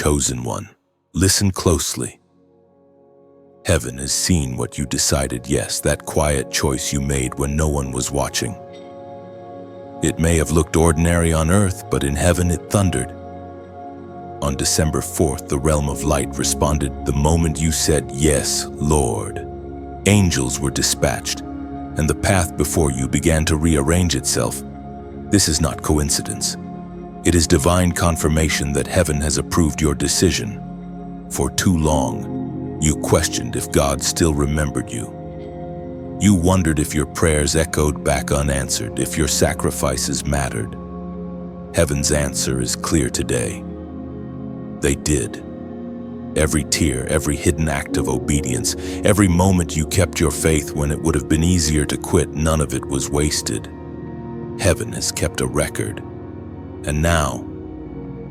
Chosen one, listen closely. Heaven has seen what you decided, yes, that quiet choice you made when no one was watching. It may have looked ordinary on earth, but in heaven it thundered. On December 4th, the realm of light responded the moment you said, "Yes, Lord." Angels were dispatched, and the path before you began to rearrange itself. This is not coincidence. It is divine confirmation that heaven has approved your decision. For too long, you questioned if God still remembered you. You wondered if your prayers echoed back unanswered, if your sacrifices mattered. Heaven's answer is clear today. They did. Every tear, every hidden act of obedience, every moment you kept your faith when it would have been easier to quit, none of it was wasted. Heaven has kept a record. And now,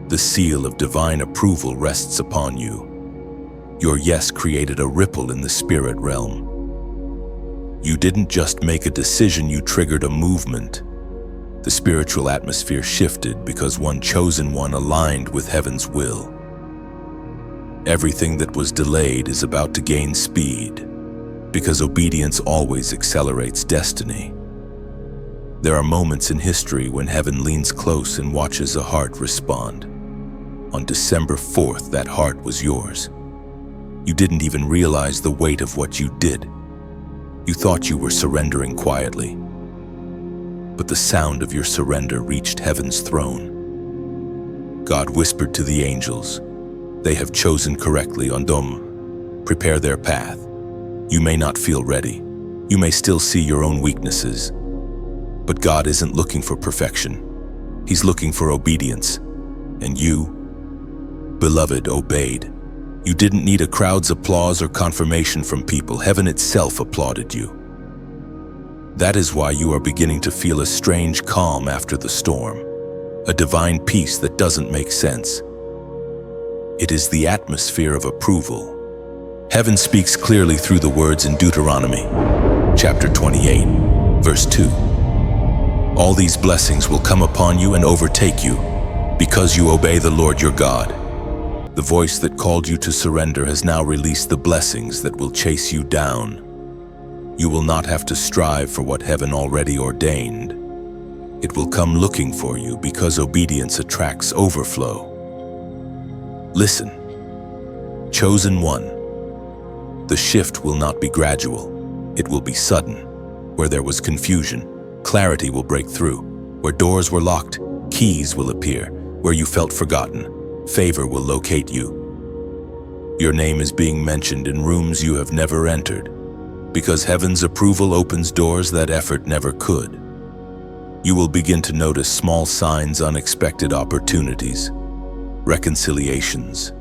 the seal of divine approval rests upon you. Your yes created a ripple in the spirit realm. You didn't just make a decision, you triggered a movement. The spiritual atmosphere shifted because one chosen one aligned with heaven's will. Everything that was delayed is about to gain speed, because obedience always accelerates destiny. There are moments in history when heaven leans close and watches a heart respond. On December 4th, that heart was yours. You didn't even realize the weight of what you did. You thought you were surrendering quietly. But the sound of your surrender reached heaven's throne. God whispered to the angels, "They have chosen correctly, Ondom. Prepare their path. You may not feel ready. You may still see your own weaknesses. But God isn't looking for perfection. He's looking for obedience. And you, beloved, obeyed. You didn't need a crowd's applause or confirmation from people. Heaven itself applauded you. That is why you are beginning to feel a strange calm after the storm, a divine peace that doesn't make sense. It is the atmosphere of approval. Heaven speaks clearly through the words in Deuteronomy, chapter 28, verse 2. All these blessings will come upon you and overtake you, because you obey the Lord your God. The voice that called you to surrender has now released the blessings that will chase you down. You will not have to strive for what heaven already ordained. It will come looking for you because obedience attracts overflow. Listen, chosen one. The shift will not be gradual. It will be sudden. Where there was confusion, clarity will break through. Where doors were locked, keys will appear. Where you felt forgotten, favor will locate you. Your name is being mentioned in rooms you have never entered, because heaven's approval opens doors that effort never could. You will begin to notice small signs, unexpected opportunities, reconciliations,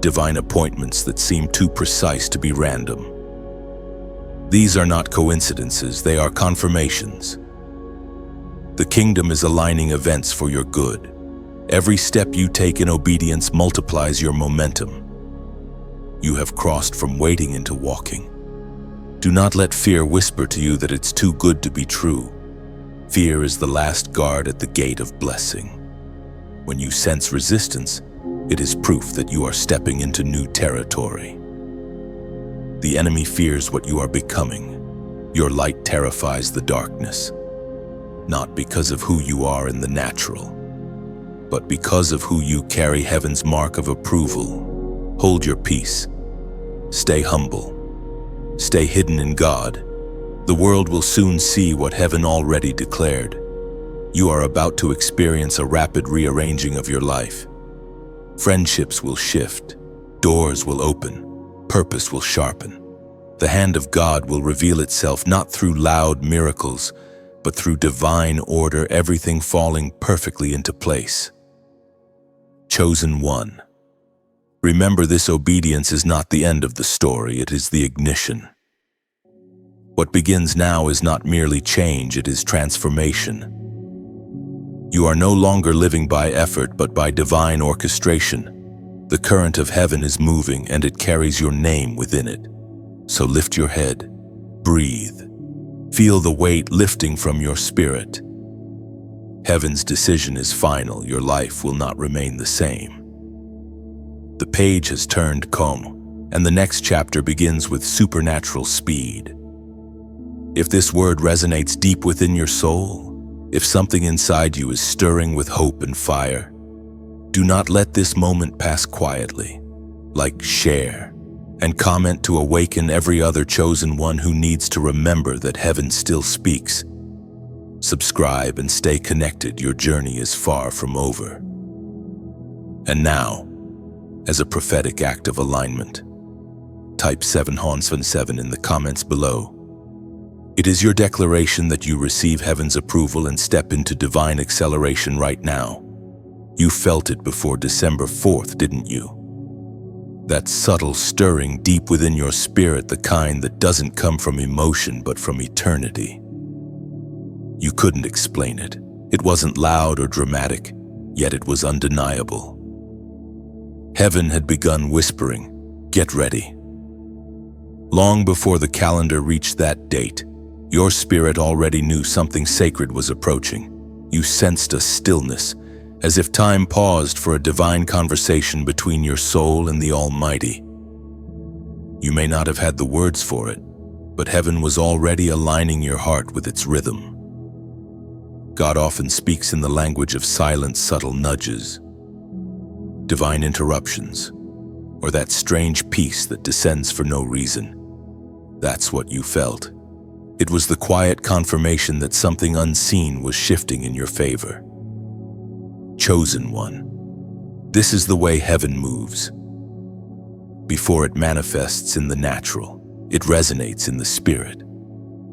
divine appointments that seem too precise to be random. These are not coincidences, they are confirmations. The kingdom is aligning events for your good. Every step you take in obedience multiplies your momentum. You have crossed from waiting into walking. Do not let fear whisper to you that it's too good to be true. Fear is the last guard at the gate of blessing. When you sense resistance, it is proof that you are stepping into new territory. The enemy fears what you are becoming. Your light terrifies the darkness, not because of who you are in the natural, but because of who you carry, heaven's mark of approval. Hold your peace. Stay humble. Stay hidden in God. The world will soon see what heaven already declared. You are about to experience a rapid rearranging of your life. Friendships will shift. Doors will open. Purpose will sharpen. The hand of God will reveal itself not through loud miracles, but through divine order, everything falling perfectly into place. Chosen one. Remember, this obedience is not the end of the story, it is the ignition. What begins now is not merely change, it is transformation. You are no longer living by effort, but by divine orchestration. The current of heaven is moving, and it carries your name within it. So lift your head, breathe, feel the weight lifting from your spirit. Heaven's decision is final, your life will not remain the same. page has turned calm, and the next chapter begins with supernatural speed. If this word resonates deep within your soul, if something inside you is stirring with hope and fire, do not let this moment pass quietly. Like, share, and comment to awaken every other chosen one who needs to remember that heaven still speaks. Subscribe and stay connected. Your journey is far from over. And now, as a prophetic act of alignment, type 7 in the comments below. It is your declaration that you receive heaven's approval and step into divine acceleration right now. You felt it before December 4th, didn't you? That subtle stirring deep within your spirit, the kind that doesn't come from emotion but from eternity. You couldn't explain it. It wasn't loud or dramatic, yet it was undeniable. Heaven had begun whispering, "Get ready." Long before the calendar reached that date, your spirit already knew something sacred was approaching. You sensed a stillness, as if time paused for a divine conversation between your soul and the Almighty. You may not have had the words for it, but heaven was already aligning your heart with its rhythm. God often speaks in the language of silent, subtle nudges, divine interruptions, or that strange peace that descends for no reason. That's what you felt. It was the quiet confirmation that something unseen was shifting in your favor. Chosen one. This is the way heaven moves. Before it manifests in the natural, it resonates in the spirit.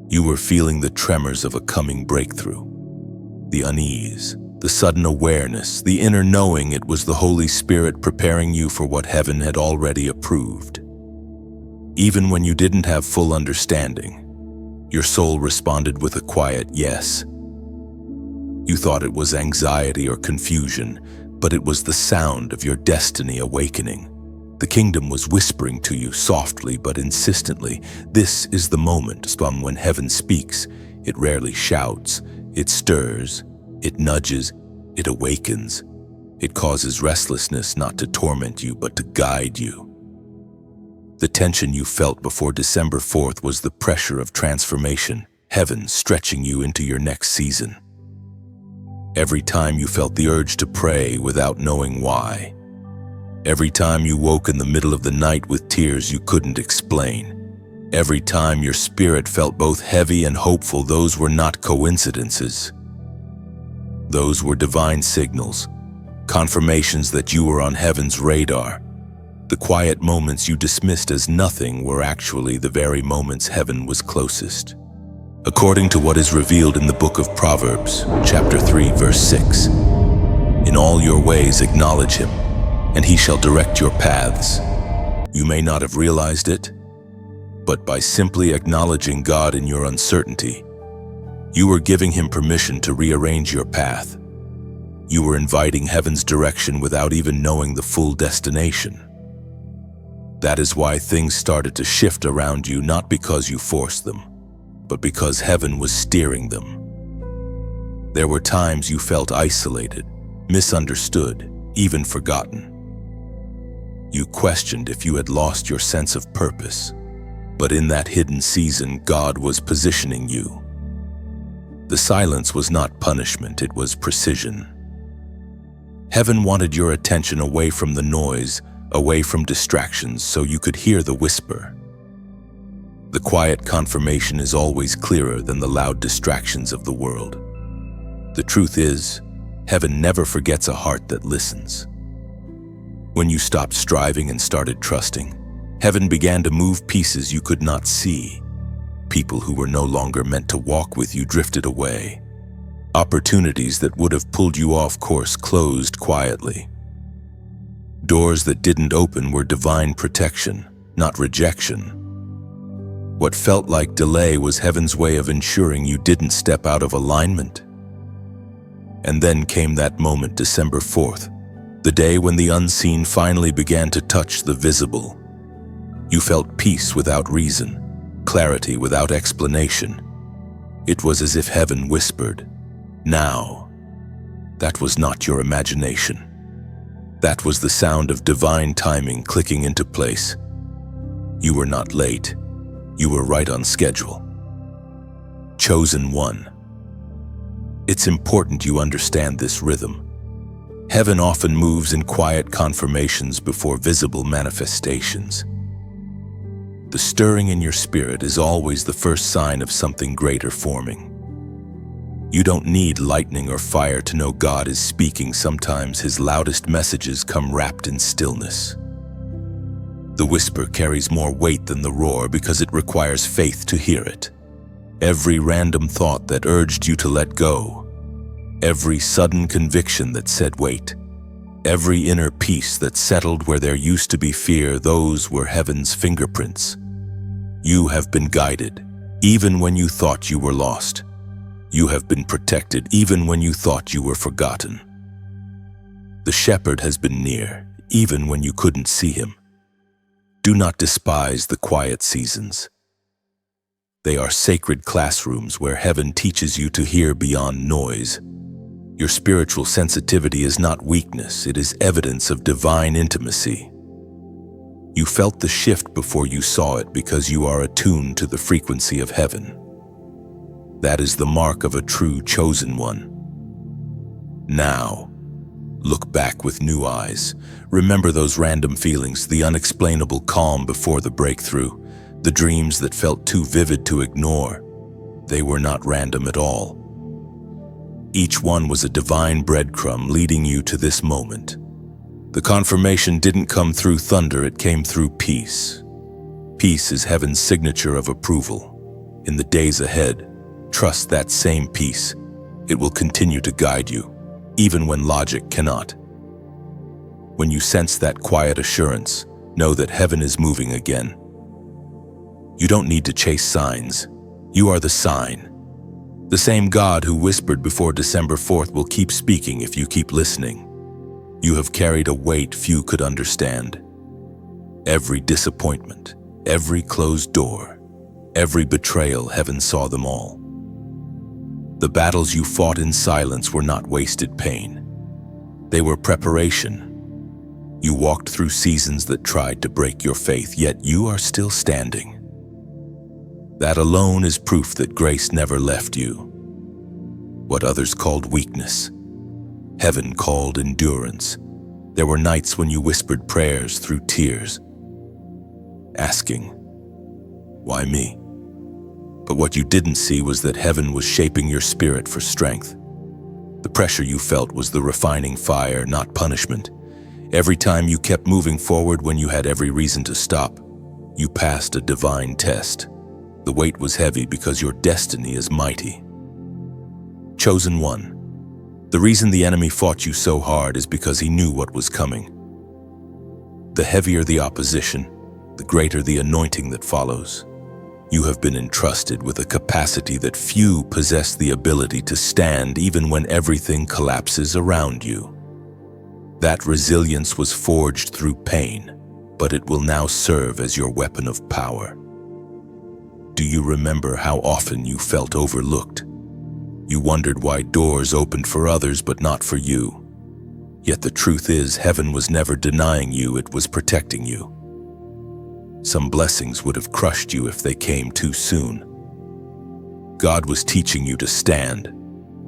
You were feeling the tremors of a coming breakthrough. The unease, the sudden awareness, the inner knowing it was the Holy Spirit preparing you for what heaven had already approved. Even when you didn't have full understanding, your soul responded with a quiet yes. You thought it was anxiety or confusion, but it was the sound of your destiny awakening. The kingdom was whispering to you softly but insistently. This is the moment when heaven speaks. It rarely shouts. It stirs, it nudges, it awakens. It causes restlessness not to torment you but to guide you. The tension you felt before December 4th was the pressure of transformation, heaven stretching you into your next season. Every time you felt the urge to pray without knowing why. Every time you woke in the middle of the night with tears you couldn't explain. Every time your spirit felt both heavy and hopeful, those were not coincidences. Those were divine signals, confirmations that you were on heaven's radar. The quiet moments you dismissed as nothing were actually the very moments heaven was closest. According to what is revealed in the book of Proverbs, chapter 3, verse 6, "In all your ways acknowledge him, and he shall direct your paths." You may not have realized it, but by simply acknowledging God in your uncertainty, you were giving him permission to rearrange your path. You were inviting heaven's direction without even knowing the full destination. That is why things started to shift around you, not because you forced them, but because heaven was steering them. There were times you felt isolated, misunderstood, even forgotten. You questioned if you had lost your sense of purpose. But in that hidden season, God was positioning you. The silence was not punishment, it was precision. Heaven wanted your attention away from the noise, away from distractions, so you could hear the whisper. The quiet confirmation is always clearer than the loud distractions of the world. The truth is, heaven never forgets a heart that listens. When you stopped striving and started trusting, heaven began to move pieces you could not see. People who were no longer meant to walk with you drifted away. Opportunities that would have pulled you off course closed quietly. Doors that didn't open were divine protection, not rejection. What felt like delay was heaven's way of ensuring you didn't step out of alignment. And then came that moment, December 4th, the day when the unseen finally began to touch the visible. You felt peace without reason, clarity without explanation. It was as if heaven whispered, "Now." That was not your imagination. That was the sound of divine timing clicking into place. You were not late. You were right on schedule. Chosen one. It's important you understand this rhythm. Heaven often moves in quiet confirmations before visible manifestations. The stirring in your spirit is always the first sign of something greater forming. You don't need lightning or fire to know God is speaking. Sometimes His loudest messages come wrapped in stillness. The whisper carries more weight than the roar because it requires faith to hear it. Every random thought that urged you to let go, every sudden conviction that said wait, every inner peace that settled where there used to be fear, those were heaven's fingerprints. You have been guided, even when you thought you were lost. You have been protected, even when you thought you were forgotten. The shepherd has been near, even when you couldn't see him. Do not despise the quiet seasons. They are sacred classrooms where heaven teaches you to hear beyond noise. Your spiritual sensitivity is not weakness, it is evidence of divine intimacy. You felt the shift before you saw it because you are attuned to the frequency of heaven. That is the mark of a true chosen one. Now, look back with new eyes. Remember those random feelings, the unexplainable calm before the breakthrough, the dreams that felt too vivid to ignore. They were not random at all. Each one was a divine breadcrumb leading you to this moment. The confirmation didn't come through thunder, it came through peace. Peace is heaven's signature of approval. In the days ahead, trust that same peace. It will continue to guide you, even when logic cannot. When you sense that quiet assurance, know that heaven is moving again. You don't need to chase signs. You are the sign. The same God who whispered before December 4th will keep speaking if you keep listening. You have carried a weight few could understand. Every disappointment, every closed door, every betrayal, heaven saw them all. The battles you fought in silence were not wasted pain. They were preparation. You walked through seasons that tried to break your faith, yet you are still standing. That alone is proof that grace never left you. What others called weakness, heaven called endurance. There were nights when you whispered prayers through tears, asking, "Why me?" But what you didn't see was that heaven was shaping your spirit for strength. The pressure you felt was the refining fire, not punishment. Every time you kept moving forward when you had every reason to stop, you passed a divine test. The weight was heavy because your destiny is mighty. Chosen one. The reason the enemy fought you so hard is because he knew what was coming. The heavier the opposition, the greater the anointing that follows. You have been entrusted with a capacity that few possess, the ability to stand even when everything collapses around you. That resilience was forged through pain, but it will now serve as your weapon of power. Do you remember how often you felt overlooked? You wondered why doors opened for others but not for you. Yet the truth is, heaven was never denying you, it was protecting you. Some blessings would have crushed you if they came too soon. God was teaching you to stand,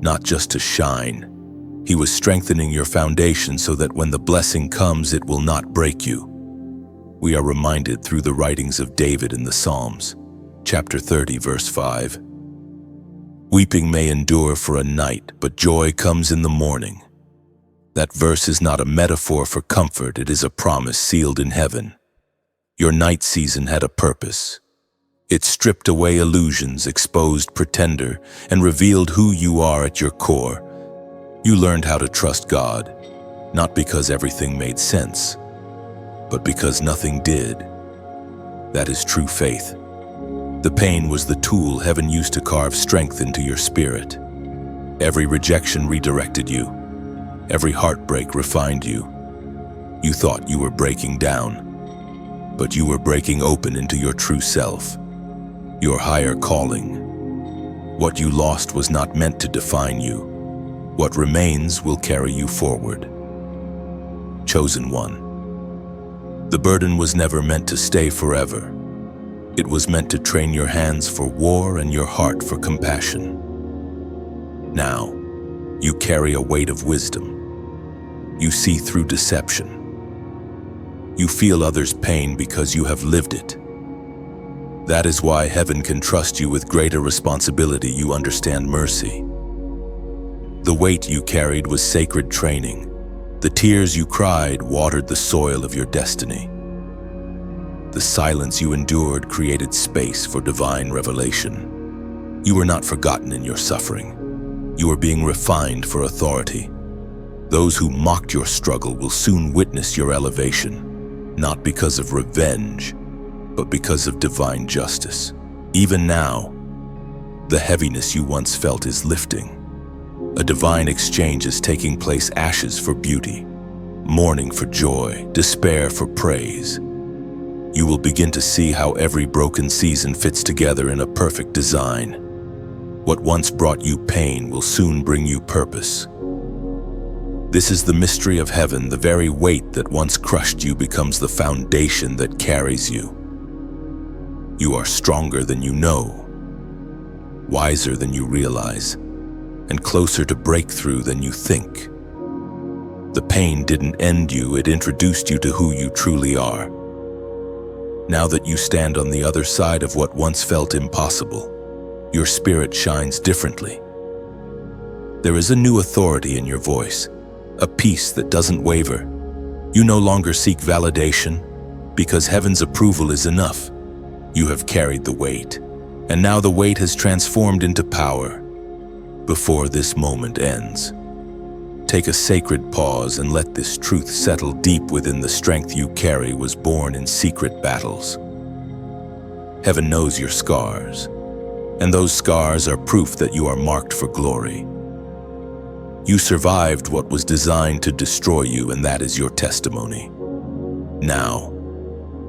not just to shine. He was strengthening your foundation so that when the blessing comes, it will not break you. We are reminded through the writings of David in the Psalms, chapter 30, verse 5. Weeping may endure for a night, but joy comes in the morning. That verse is not a metaphor for comfort, it is a promise sealed in heaven. Your night season had a purpose. It stripped away illusions, exposed pretender, and revealed who you are at your core. You learned how to trust God, not because everything made sense, but because nothing did. That is true faith. The pain was the tool heaven used to carve strength into your spirit. Every rejection redirected you. Every heartbreak refined you. You thought you were breaking down, but you were breaking open into your true self, your higher calling. What you lost was not meant to define you. What remains will carry you forward. Chosen one. The burden was never meant to stay forever. It was meant to train your hands for war and your heart for compassion. Now, you carry a weight of wisdom. You see through deception. You feel others' pain because you have lived it. That is why heaven can trust you with greater responsibility. You understand mercy. The weight you carried was sacred training. The tears you cried watered the soil of your destiny. The silence you endured created space for divine revelation. You were not forgotten in your suffering. You were being refined for authority. Those who mocked your struggle will soon witness your elevation, not because of revenge, but because of divine justice. Even now, the heaviness you once felt is lifting. A divine exchange is taking place, ashes for beauty, mourning for joy, despair for praise. You will begin to see how every broken season fits together in a perfect design. What once brought you pain will soon bring you purpose. This is the mystery of heaven. The very weight that once crushed you becomes the foundation that carries you. You are stronger than you know, wiser than you realize, and closer to breakthrough than you think. The pain didn't end you, it introduced you to who you truly are. Now that you stand on the other side of what once felt impossible, your spirit shines differently. There is a new authority in your voice, a peace that doesn't waver. You no longer seek validation, because heaven's approval is enough. You have carried the weight, and now the weight has transformed into power. Before this moment ends, take a sacred pause and let this truth settle deep within. The strength you carry was born in secret battles. Heaven knows your scars, and those scars are proof that you are marked for glory. You survived what was designed to destroy you, and that is your testimony. Now,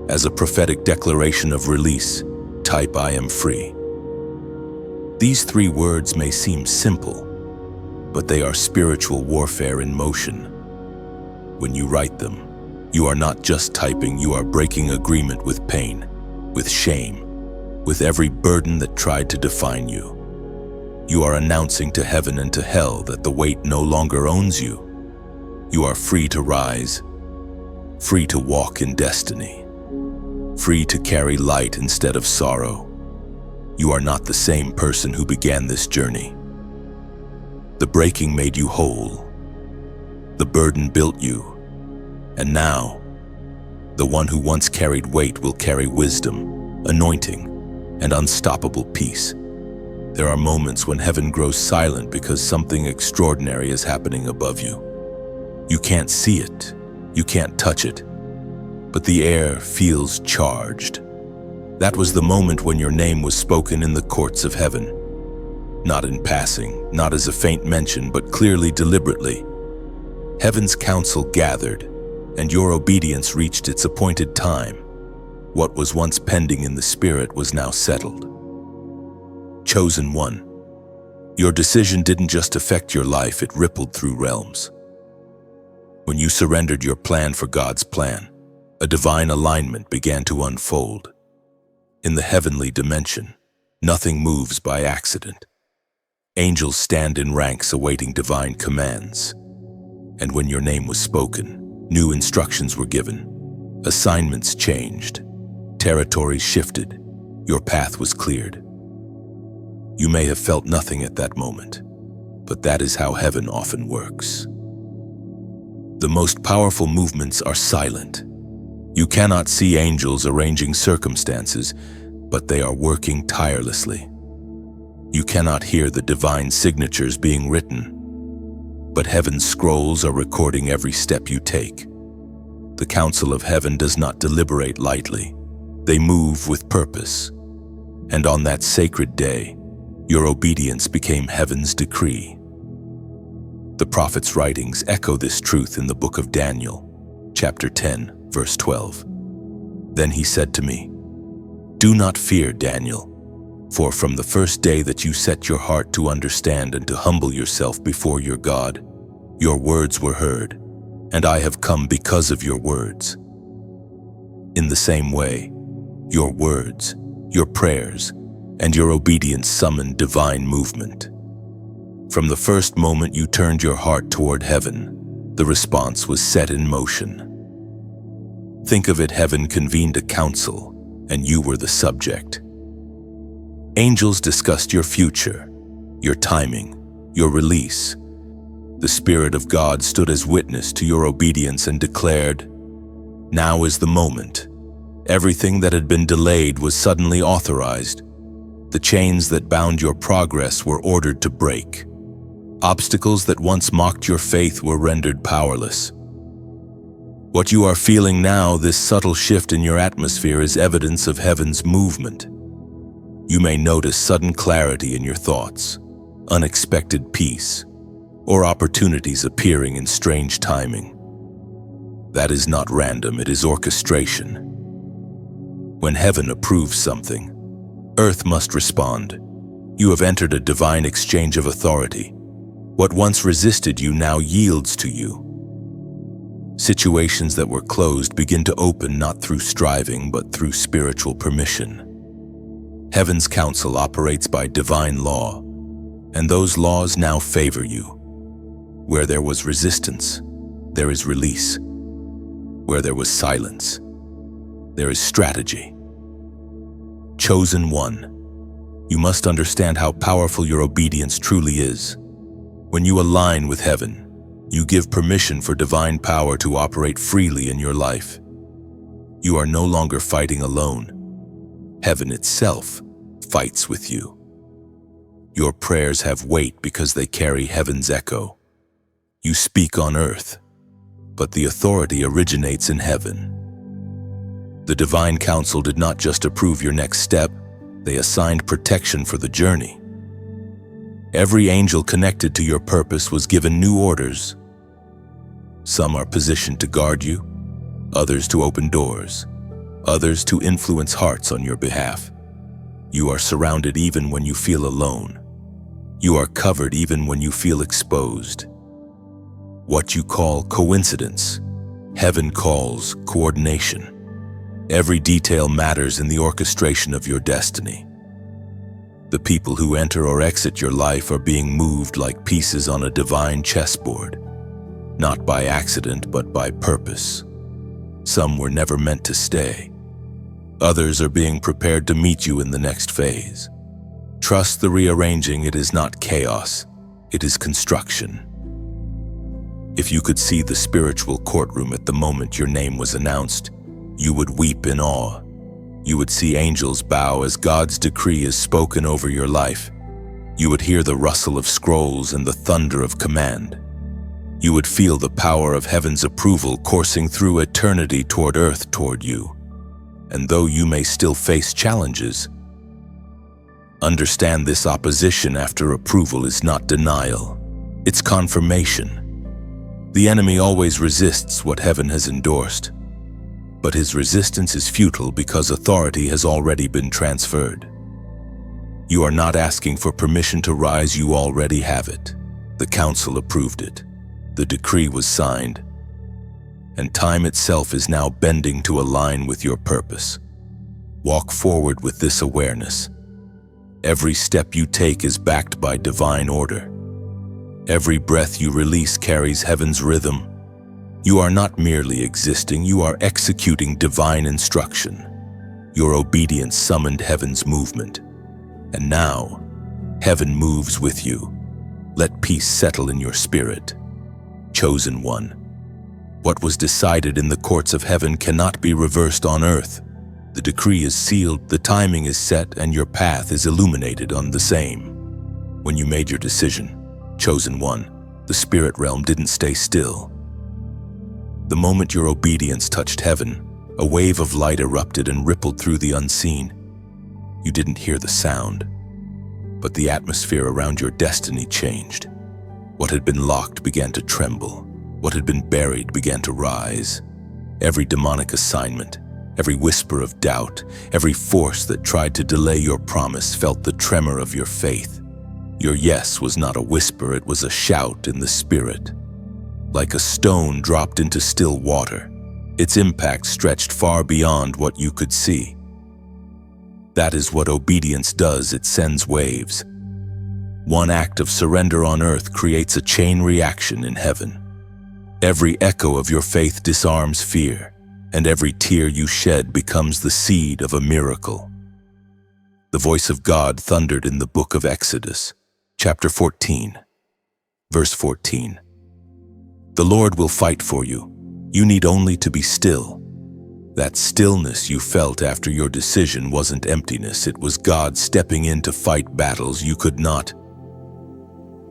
as a prophetic declaration of release, type "I am free." These 3 words may seem simple, but they are spiritual warfare in motion. When you write them, you are not just typing, you are breaking agreement with pain, with shame, with every burden that tried to define you. You are announcing to heaven and to hell that the weight no longer owns you. You are free to rise, free to walk in destiny, free to carry light instead of sorrow. You are not the same person who began this journey. The breaking made you whole. The burden built you. And now, the one who once carried weight will carry wisdom, anointing, and unstoppable peace. There are moments when heaven grows silent because something extraordinary is happening above you. You can't see it, you can't touch it, but the air feels charged. That was the moment when your name was spoken in the courts of heaven. Not in passing, not as a faint mention, but clearly, deliberately. Heaven's council gathered, and your obedience reached its appointed time. What was once pending in the spirit was now settled. Chosen one. Your decision didn't just affect your life, it rippled through realms. When you surrendered your plan for God's plan, a divine alignment began to unfold. In the heavenly dimension, nothing moves by accident. Angels stand in ranks awaiting divine commands. And when your name was spoken, new instructions were given. Assignments changed. Territories shifted. Your path was cleared. You may have felt nothing at that moment, but that is how heaven often works. The most powerful movements are silent. You cannot see angels arranging circumstances, but they are working tirelessly. You cannot hear the divine signatures being written, but heaven's scrolls are recording every step you take. The council of heaven does not deliberate lightly. They move with purpose. And on that sacred day, your obedience became heaven's decree. The prophet's writings echo this truth in the book of Daniel, chapter 10, verse 12. Then he said to me, "Do not fear, Daniel, for from the first day that you set your heart to understand and to humble yourself before your God, your words were heard, and I have come because of your words. In the same way, your words, your prayers, and your obedience summoned divine movement. From the first moment you turned your heart toward heaven, the response was set in motion. Think of it, heaven convened a council, and you were the subject. Angels discussed your future, your timing, your release. The Spirit of God stood as witness to your obedience and declared, "Now is the moment." Everything that had been delayed was suddenly authorized. The chains that bound your progress were ordered to break. Obstacles that once mocked your faith were rendered powerless. What you are feeling now, this subtle shift in your atmosphere, is evidence of heaven's movement. You may notice sudden clarity in your thoughts, unexpected peace, or opportunities appearing in strange timing. That is not random, it is orchestration. When heaven approves something, earth must respond. You have entered a divine exchange of authority. What once resisted you now yields to you. Situations that were closed begin to open, not through striving, but through spiritual permission. Heaven's counsel operates by divine law, and those laws now favor you. Where there was resistance, there is release. Where there was silence, there is strategy. Chosen one, you must understand how powerful your obedience truly is. When you align with heaven, you give permission for divine power to operate freely in your life. You are no longer fighting alone. Heaven itself fights with you. Your prayers have weight because they carry heaven's echo. You speak on earth, but the authority originates in heaven. The divine council did not just approve your next step, they assigned protection for the journey. Every angel connected to your purpose was given new orders. Some are positioned to guard you, others to open doors, others to influence hearts on your behalf. You are surrounded even when you feel alone. You are covered even when you feel exposed. What you call coincidence, heaven calls coordination. Every detail matters in the orchestration of your destiny. The people who enter or exit your life are being moved like pieces on a divine chessboard, not by accident but by purpose. Some were never meant to stay. Others are being prepared to meet you in the next phase. Trust the rearranging, it is not chaos, it is construction. If you could see the spiritual courtroom at the moment your name was announced, you would weep in awe. You would see angels bow as God's decree is spoken over your life. You would hear the rustle of scrolls and the thunder of command. You would feel the power of heaven's approval coursing through eternity toward earth, toward you. And though you may still face challenges, understand this opposition after approval is not denial, it's confirmation. The enemy always resists what heaven has endorsed, but his resistance is futile because authority has already been transferred. You are not asking for permission to rise, you already have it. The council approved it. The decree was signed, and time itself is now bending to align with your purpose. Walk forward with this awareness. Every step you take is backed by divine order. Every breath you release carries heaven's rhythm. You are not merely existing, you are executing divine instruction. Your obedience summoned heaven's movement. And now, heaven moves with you. Let peace settle in your spirit. Chosen one, what was decided in the courts of heaven cannot be reversed on earth. The decree is sealed, the timing is set, and your path is illuminated on the same. When you made your decision, chosen one, the spirit realm didn't stay still. The moment your obedience touched heaven, a wave of light erupted and rippled through the unseen. You didn't hear the sound, but the atmosphere around your destiny changed. What had been locked began to tremble. What had been buried began to rise. Every demonic assignment, every whisper of doubt, every force that tried to delay your promise felt the tremor of your faith. Your yes was not a whisper, it was a shout in the spirit. like a stone dropped into still water. Its impact stretched far beyond what you could see. That is what obedience does. It sends waves. One act of surrender on earth creates a chain reaction in heaven. Every echo of your faith disarms fear, and every tear you shed becomes the seed of a miracle. The voice of God thundered in the book of Exodus, chapter 14, verse 14. The Lord will fight for you. You need only to be still. That stillness you felt after your decision wasn't emptiness. It was God stepping in to fight battles you could not.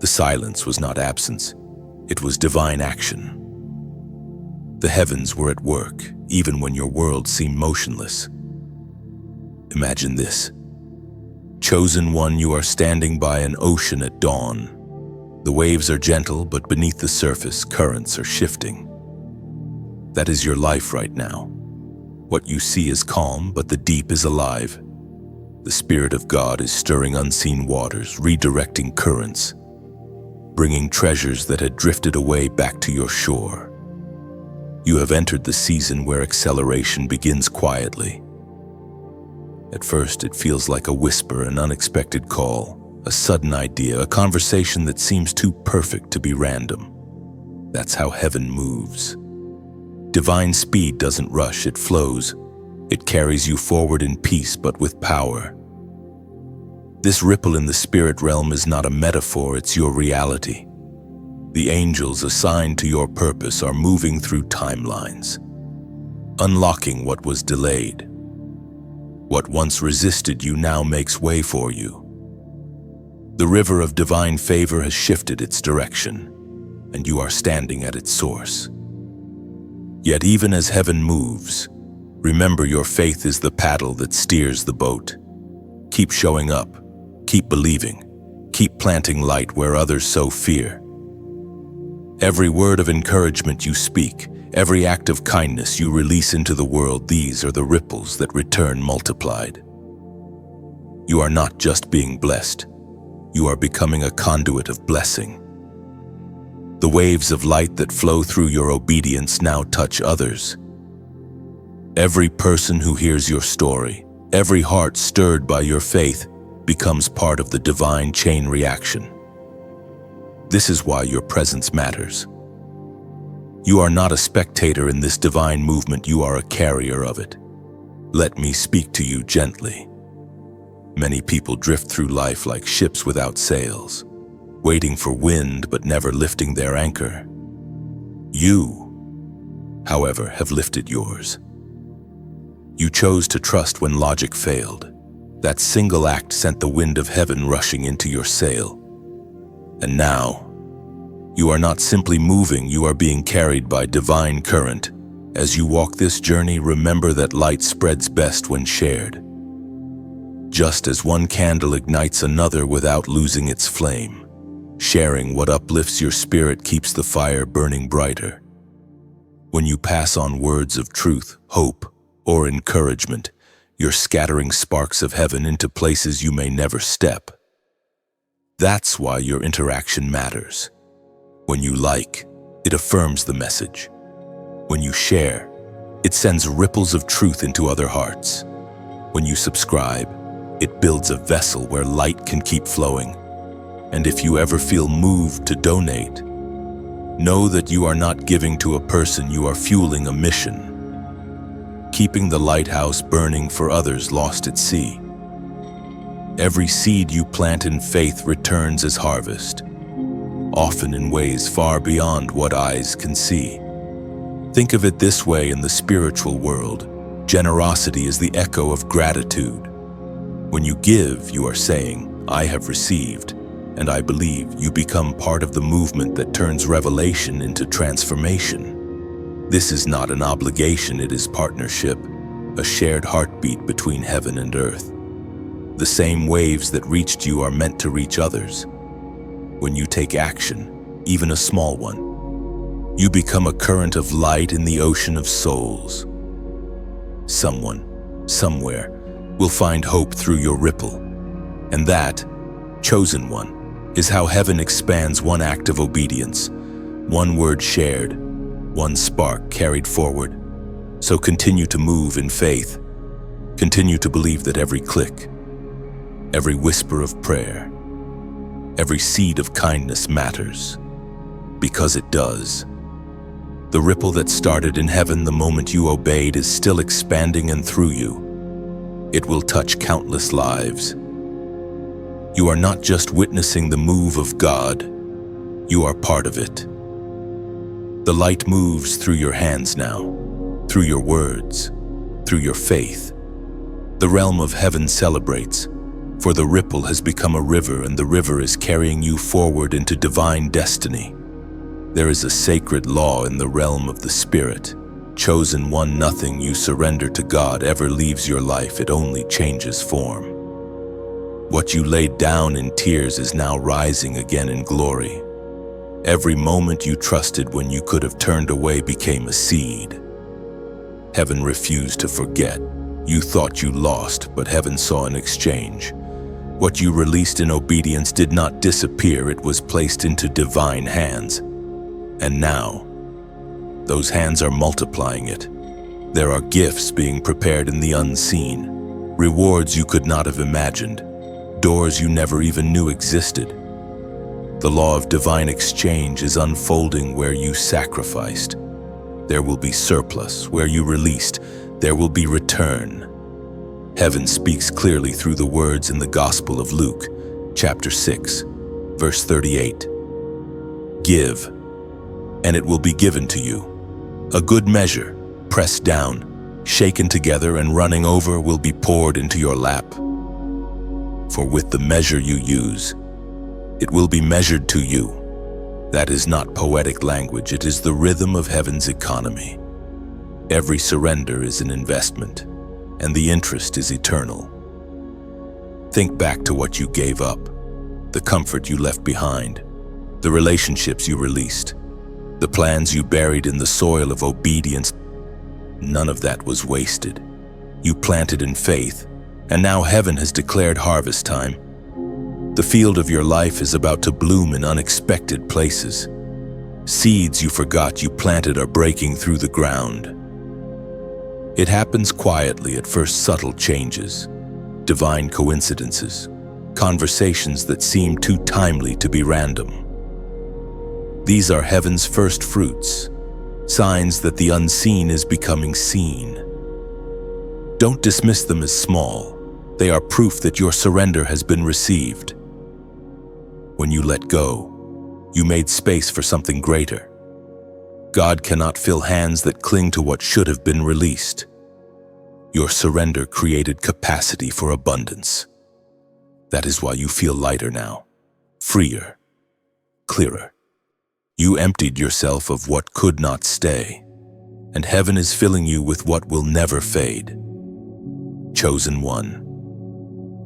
The silence was not absence. It was divine action. The heavens were at work, even when your world seemed motionless. Imagine this. Chosen one, you are standing by an ocean at dawn. The waves are gentle, but beneath the surface, currents are shifting. That is your life right now. What you see is calm, but the deep is alive. The Spirit of God is stirring unseen waters, redirecting currents, bringing treasures that had drifted away back to your shore. You have entered the season where acceleration begins quietly. At first, it feels like a whisper, an unexpected call, a sudden idea, a conversation that seems too perfect to be random. That's how heaven moves. Divine speed doesn't rush, it flows. It carries you forward in peace, but with power. This ripple in the spirit realm is not a metaphor, it's your reality. The angels assigned to your purpose are moving through timelines, unlocking what was delayed. What once resisted you now makes way for you. The river of divine favor has shifted its direction, and you are standing at its source. Yet even as heaven moves, remember your faith is the paddle that steers the boat. Keep showing up, keep believing, keep planting light where others sow fear. Every word of encouragement you speak, every act of kindness you release into the world, these are the ripples that return multiplied. You are not just being blessed, you are becoming a conduit of blessing. The waves of light that flow through your obedience now touch others. Every person who hears your story, every heart stirred by your faith, becomes part of the divine chain reaction. This is why your presence matters. You are not a spectator in this divine movement, you are a carrier of it. Let me speak to you gently. Many people drift through life like ships without sails, waiting for wind but never lifting their anchor. You, however, have lifted yours. You chose to trust when logic failed. That single act sent the wind of heaven rushing into your sail. And now, you are not simply moving, you are being carried by divine current. As you walk this journey, remember that light spreads best when shared. Just as one candle ignites another without losing its flame, sharing what uplifts your spirit keeps the fire burning brighter. When you pass on words of truth, hope, or encouragement, you're scattering sparks of heaven into places you may never step. That's why your interaction matters. When you like, it affirms the message. When you share, it sends ripples of truth into other hearts. When you subscribe, it builds a vessel where light can keep flowing. And if you ever feel moved to donate, know that you are not giving to a person, you are fueling a mission. Keeping the lighthouse burning for others lost at sea. Every seed you plant in faith returns as harvest, often in ways far beyond what eyes can see. Think of it this way: in the spiritual world, generosity is the echo of gratitude. When you give, you are saying, I have received, and I believe. You become part of the movement that turns revelation into transformation. This is not an obligation, it is partnership, a shared heartbeat between heaven and earth. The same waves that reached you are meant to reach others. When you take action, even a small one, you become a current of light in the ocean of souls. Someone, somewhere, will find hope through your ripple. And that, chosen one, is how heaven expands one act of obedience, One word shared, one spark carried forward. So continue to move in faith. Continue to believe that every click, every whisper of prayer, every seed of kindness matters, because it does. The ripple that started in heaven the moment you obeyed is still expanding, and through you, it will touch countless lives. You are not just witnessing the move of God, you are part of it. The light moves through your hands now, through your words, through your faith. The realm of heaven celebrates, for the ripple has become a river, and the river is carrying you forward into divine destiny. There is a sacred law in the realm of the Spirit. Chosen one, nothing you surrender to God ever leaves your life, it only changes form. What you laid down in tears is now rising again in glory. Every moment you trusted when you could have turned away became a seed. Heaven refused to forget. You thought you lost, but heaven saw an exchange. What you released in obedience did not disappear, it was placed into divine hands. And now, those hands are multiplying it. There are gifts being prepared in the unseen, rewards you could not have imagined, doors you never even knew existed. The law of divine exchange is unfolding where you sacrificed. There will be surplus where you released. There will be return. Heaven speaks clearly through the words in the Gospel of Luke, chapter 6, verse 38. Give, and it will be given to you. A good measure, pressed down, shaken together, and running over will be poured into your lap. For with the measure you use, it will be measured to you. That is not poetic language, it is the rhythm of heaven's economy. Every surrender is an investment, and the interest is eternal. Think back to what you gave up, the comfort you left behind, the relationships you released, the plans you buried in the soil of obedience. None of that was wasted. You planted in faith, and now heaven has declared harvest time. The field of your life is about to bloom in unexpected places. Seeds you forgot you planted are breaking through the ground. It happens quietly at first, subtle changes, divine coincidences, conversations that seem too timely to be random. These are heaven's first fruits, signs that the unseen is becoming seen. Don't dismiss them as small. They are proof that your surrender has been received. When you let go, you made space for something greater. God cannot fill hands that cling to what should have been released. Your surrender created capacity for abundance. That is why you feel lighter now, freer, clearer. You emptied yourself of what could not stay, and heaven is filling you with what will never fade. Chosen one.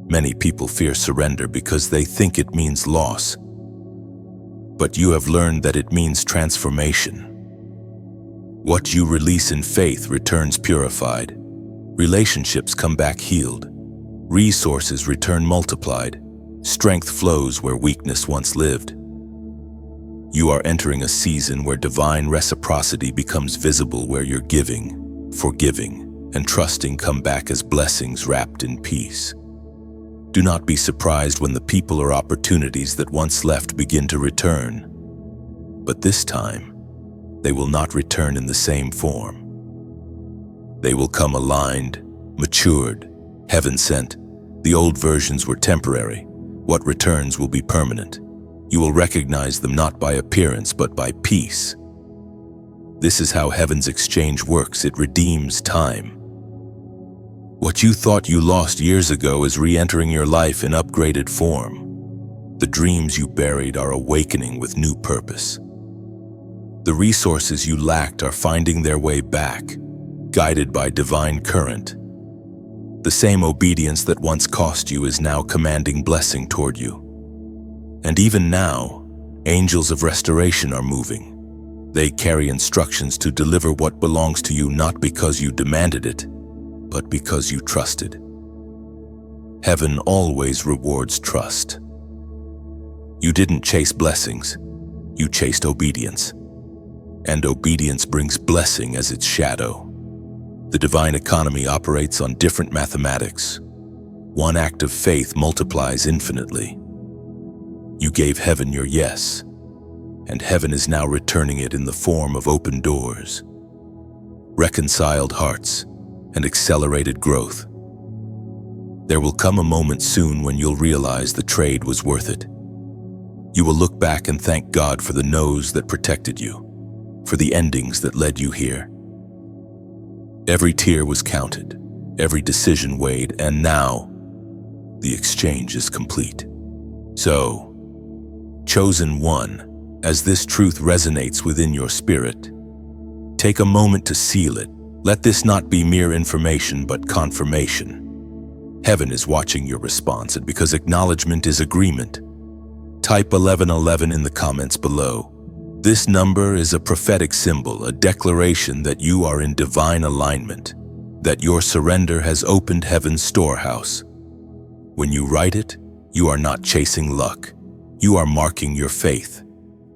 Many people fear surrender because they think it means loss. But you have learned that it means transformation. What you release in faith returns purified. Relationships come back healed. Resources return multiplied. Strength flows where weakness once lived. You are entering a season where divine reciprocity becomes visible, where your giving, forgiving, and trusting come back as blessings wrapped in peace. Do not be surprised when the people or opportunities that once left begin to return. But this time, they will not return in the same form. They will come aligned, matured, heaven-sent. The old versions were temporary. What returns will be permanent. You will recognize them not by appearance, but by peace. This is how heaven's exchange works. It redeems time. What you thought you lost years ago is re-entering your life in upgraded form. The dreams you buried are awakening with new purpose. The resources you lacked are finding their way back, guided by divine current. The same obedience that once cost you is now commanding blessing toward you. And even now, angels of restoration are moving. They carry instructions to deliver what belongs to you, not because you demanded it, but because you trusted. Heaven always rewards trust. You didn't chase blessings, you chased obedience. and obedience brings blessing as its shadow. The divine economy operates on different mathematics. One act of faith multiplies infinitely. You gave heaven your yes, and heaven is now returning it in the form of open doors, reconciled hearts, and accelerated growth. There will come a moment soon when you'll realize the trade was worth it. You will look back and thank God for the no's that protected you, for the endings that led you here. Every tear was counted, every decision weighed, and now the exchange is complete. So, chosen one, as this truth resonates within your spirit, take a moment to seal it. Let this not be mere information but confirmation. Heaven is watching your response, and because acknowledgement is agreement, type 1111 in the comments below. This number is a prophetic symbol, a declaration that you are in divine alignment, that your surrender has opened heaven's storehouse. When you write it, you are not chasing luck. You are marking your faith.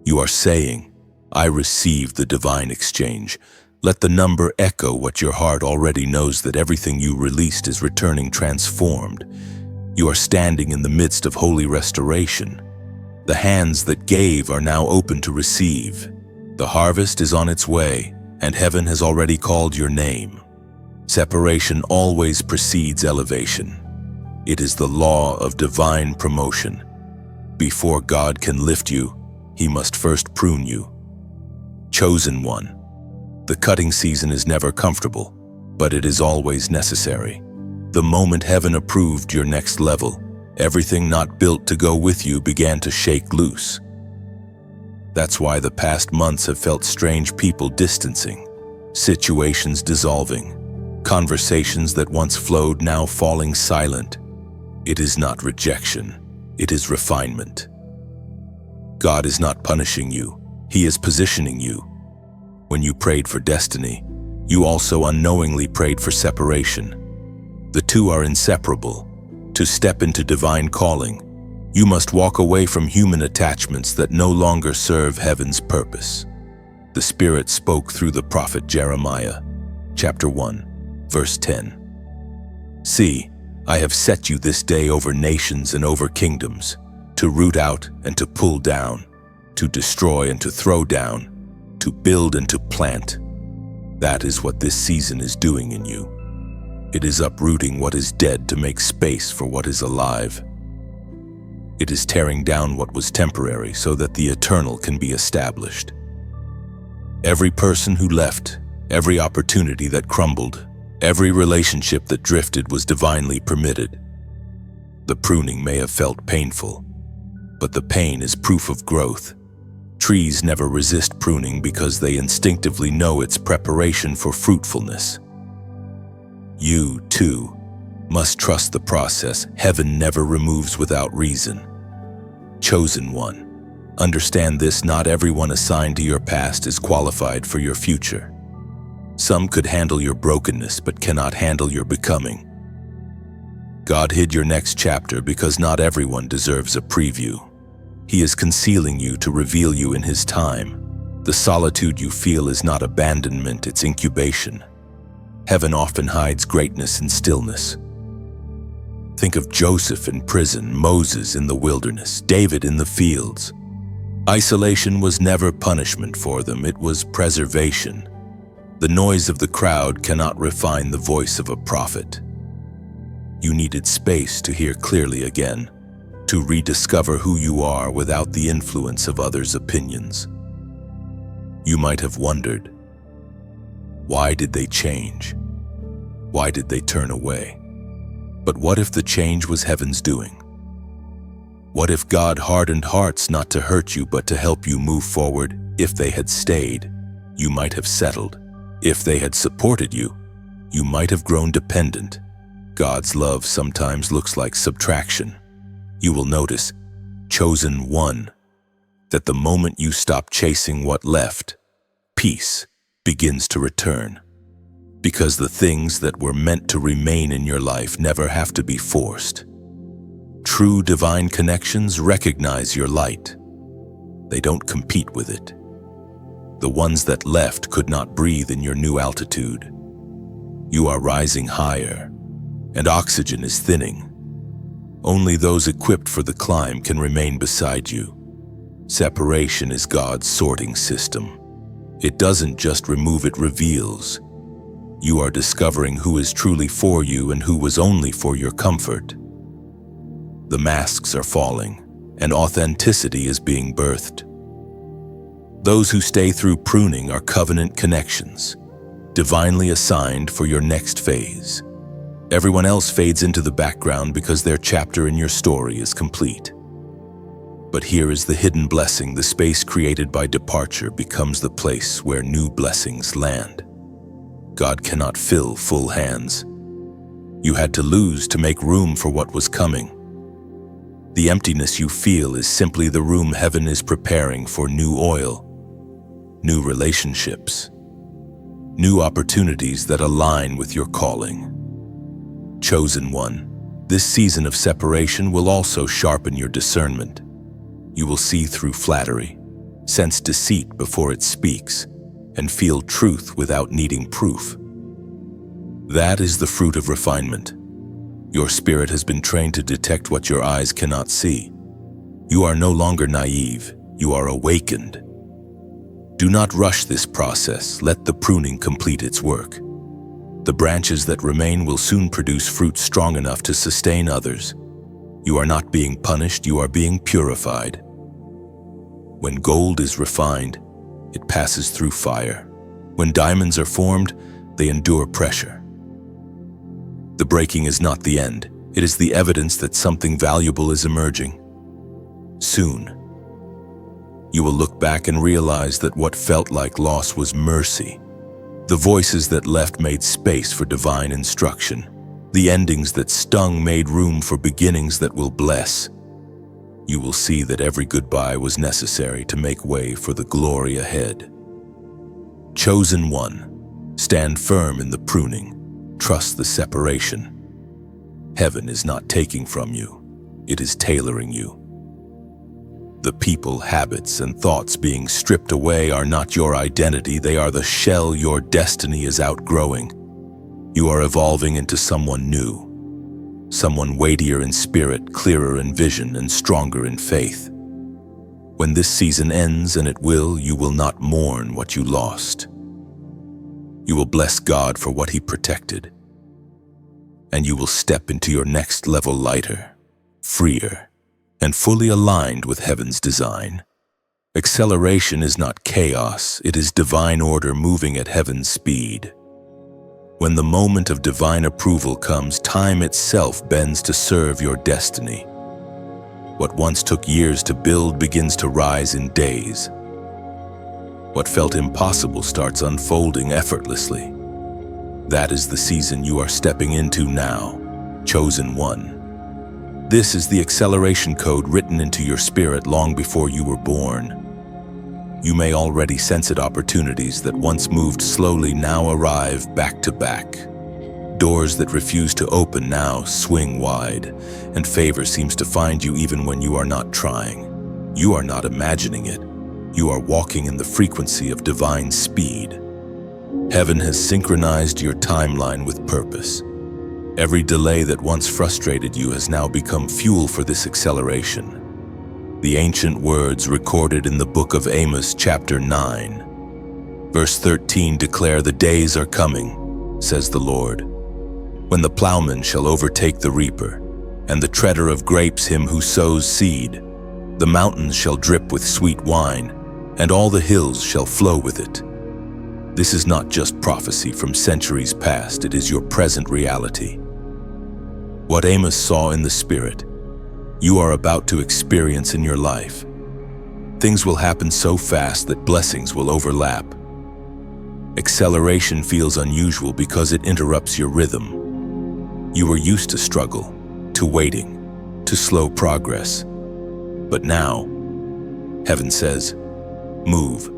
You are saying, I receive the divine exchange. Let the number echo what your heart already knows, that everything you released is returning transformed. You are standing in the midst of holy restoration. The hands that gave are now open to receive. The harvest is on its way, and heaven has already called your name. Separation always precedes elevation. It is the law of divine promotion. Before God can lift you, He must first prune you. Chosen one. The cutting season is never comfortable, but it is always necessary. The moment heaven approved your next level, everything not built to go with you began to shake loose. That's why the past months have felt strange, people distancing, situations dissolving, conversations that once flowed now falling silent. It is not rejection, it is refinement. God is not punishing you, He is positioning you. When you prayed for destiny, you also unknowingly prayed for separation. The two are inseparable. To step into divine calling, you must walk away from human attachments that no longer serve heaven's purpose. The Spirit spoke through the prophet Jeremiah, chapter 1, verse 10. See, I have set you this day over nations and over kingdoms, to root out and to pull down, to destroy and to throw down, to build and to plant. That is what this season is doing in you. It is uprooting what is dead to make space for what is alive. It is tearing down what was temporary so that the eternal can be established. Every person who left, every opportunity that crumbled, every relationship that drifted was divinely permitted. The pruning may have felt painful, but the pain is proof of growth. Trees never resist pruning because they instinctively know its preparation for fruitfulness. You, too, must trust the process. Heaven never removes without reason. Chosen one, understand this: not everyone assigned to your past is qualified for your future. Some could handle your brokenness but cannot handle your becoming. God hid your next chapter because not everyone deserves a preview. He is concealing you to reveal you in His time. The solitude you feel is not abandonment, it's incubation. Heaven often hides greatness in stillness. Think of Joseph in prison, Moses in the wilderness, David in the fields. Isolation was never punishment for them, it was preservation. The noise of the crowd cannot refine the voice of a prophet. You needed space to hear clearly again, to rediscover who you are without the influence of others' opinions. You might have wondered, why did they change? Why did they turn away? But what if the change was heaven's doing? What if God hardened hearts not to hurt you but to help you move forward? If they had stayed, you might have settled. If they had supported you, you might have grown dependent. God's love sometimes looks like subtraction. You will notice, chosen one, that the moment you stop chasing what left, peace begins to return. Because the things that were meant to remain in your life never have to be forced. True divine connections recognize your light. They don't compete with it. The ones that left could not breathe in your new altitude. You are rising higher, and oxygen is thinning. Only those equipped for the climb can remain beside you. Separation is God's sorting system. It doesn't just remove, it reveals. You are discovering who is truly for you and who was only for your comfort. The masks are falling, and authenticity is being birthed. Those who stay through pruning are covenant connections, divinely assigned for your next phase. Everyone else fades into the background because their chapter in your story is complete. But here is the hidden blessing. The space created by departure becomes the place where new blessings land. God cannot fill full hands. You had to lose to make room for what was coming. The emptiness you feel is simply the room heaven is preparing for new oil, new relationships, new opportunities that align with your calling. Chosen one, this season of separation will also sharpen your discernment. You will see through flattery, sense deceit before it speaks, and feel truth without needing proof. That is the fruit of refinement. Your spirit has been trained to detect what your eyes cannot see. You are no longer naive, you are awakened. Do not rush this process, let the pruning complete its work. The branches that remain will soon produce fruit strong enough to sustain others. You are not being punished, you are being purified. When gold is refined, it passes through fire. When diamonds are formed, they endure pressure. The breaking is not the end, it is the evidence that something valuable is emerging. Soon, you will look back and realize that what felt like loss was mercy. The voices that left made space for divine instruction. The endings that stung made room for beginnings that will bless. You will see that every goodbye was necessary to make way for the glory ahead. Chosen one, stand firm in the pruning. Trust the separation. Heaven is not taking from you, it is tailoring you. The people, habits, and thoughts being stripped away are not your identity, they are the shell your destiny is outgrowing. You are evolving into someone new, someone weightier in spirit, clearer in vision, and stronger in faith. When this season ends, and it will, you will not mourn what you lost. You will bless God for what He protected, and you will step into your next level lighter, freer, and fully aligned with heaven's design. Acceleration is not chaos, it is divine order moving at heaven's speed. When the moment of divine approval comes, time itself bends to serve your destiny. What once took years to build begins to rise in days. What felt impossible starts unfolding effortlessly. That is the season you are stepping into now, chosen one. This is the acceleration code written into your spirit long before you were born. You may already sense it. Opportunities that once moved slowly now arrive back to back. Doors that refuse to open now swing wide, and favor seems to find you even when you are not trying. You are not imagining it. You are walking in the frequency of divine speed. Heaven has synchronized your timeline with purpose. Every delay that once frustrated you has now become fuel for this acceleration. The ancient words recorded in the book of Amos, chapter 9, verse 13 declare, "The days are coming, says the Lord, when the plowman shall overtake the reaper, and the treader of grapes him who sows seed. The mountains shall drip with sweet wine, and all the hills shall flow with it." This is not just prophecy from centuries past, it is your present reality. What Amos saw in the Spirit, you are about to experience in your life. Things will happen so fast that blessings will overlap. Acceleration feels unusual because it interrupts your rhythm. You were used to struggle, to waiting, to slow progress. But now, heaven says, move.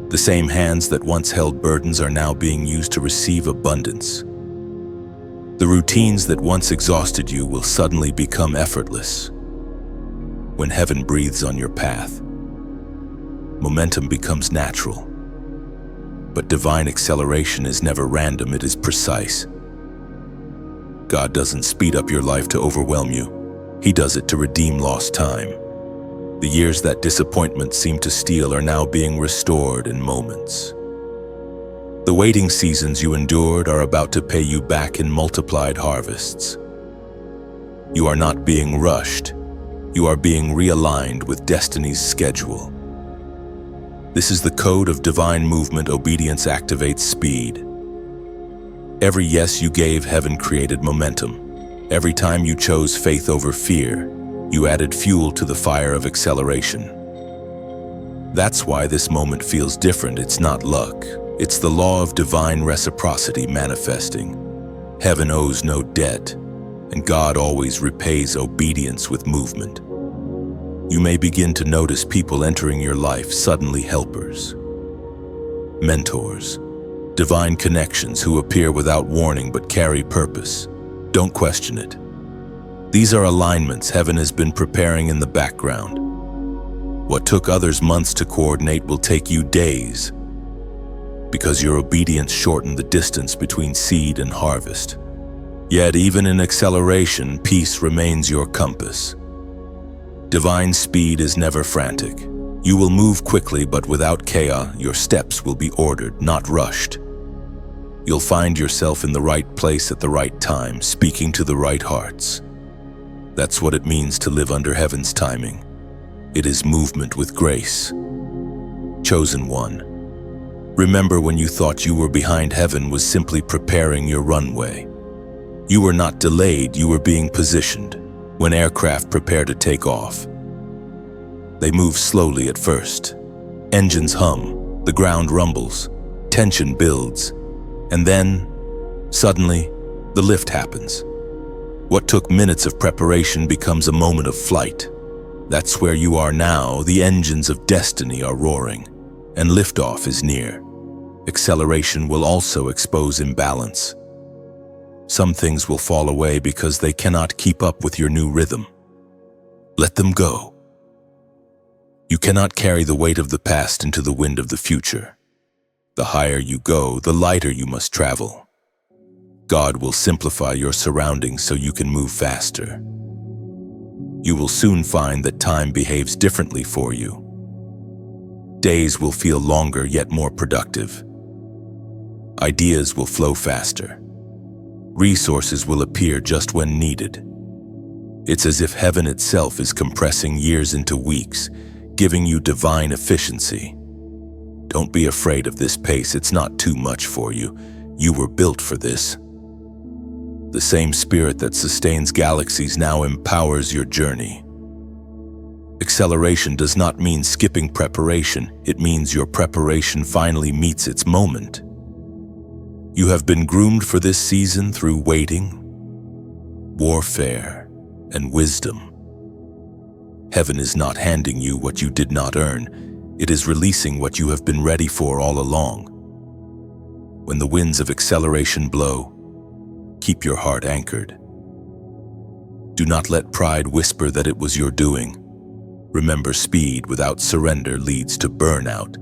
The same hands that once held burdens are now being used to receive abundance. The routines that once exhausted you will suddenly become effortless. When heaven breathes on your path, momentum becomes natural. But divine acceleration is never random, it is precise. God doesn't speed up your life to overwhelm you. He does it to redeem lost time. The years that disappointment seemed to steal are now being restored in moments. The waiting seasons you endured are about to pay you back in multiplied harvests. You are not being rushed. You are being realigned with destiny's schedule. This is the code of divine movement. Obedience activates speed. Every yes you gave, heaven created momentum. Every time you chose faith over fear, you added fuel to the fire of acceleration. That's why this moment feels different. It's not luck. It's the law of divine reciprocity manifesting. Heaven owes no debt, and God always repays obedience with movement. You may begin to notice people entering your life, suddenly helpers, mentors, divine connections who appear without warning but carry purpose. Don't question it. These are alignments heaven has been preparing in the background. What took others months to coordinate will take you days, because your obedience shortened the distance between seed and harvest. Yet even in acceleration, peace remains your compass. Divine speed is never frantic. You will move quickly, but without chaos. Your steps will be ordered, not rushed. You'll find yourself in the right place at the right time, speaking to the right hearts. That's what it means to live under heaven's timing. It is movement with grace. Chosen one. Remember when you thought you were behind, heaven was simply preparing your runway. You were not delayed, you were being positioned. When aircraft prepare to take off, they move slowly at first. Engines hum, the ground rumbles, tension builds, and then, suddenly, the lift happens. What took minutes of preparation becomes a moment of flight. That's where you are now. The engines of destiny are roaring, and liftoff is near. Acceleration will also expose imbalance. Some things will fall away because they cannot keep up with your new rhythm. Let them go. You cannot carry the weight of the past into the wind of the future. The higher you go, the lighter you must travel. God will simplify your surroundings so you can move faster. You will soon find that time behaves differently for you. Days will feel longer yet more productive. Ideas will flow faster. Resources will appear just when needed. It's as if heaven itself is compressing years into weeks, giving you divine efficiency. Don't be afraid of this pace. It's not too much for you. You were built for this. The same spirit that sustains galaxies now empowers your journey. Acceleration does not mean skipping preparation. It means your preparation finally meets its moment. You have been groomed for this season through waiting, warfare, and wisdom. Heaven is not handing you what you did not earn. It is releasing what you have been ready for all along. When the winds of acceleration blow, keep your heart anchored. Do not let pride whisper that it was your doing. Remember, speed without surrender leads to burnout,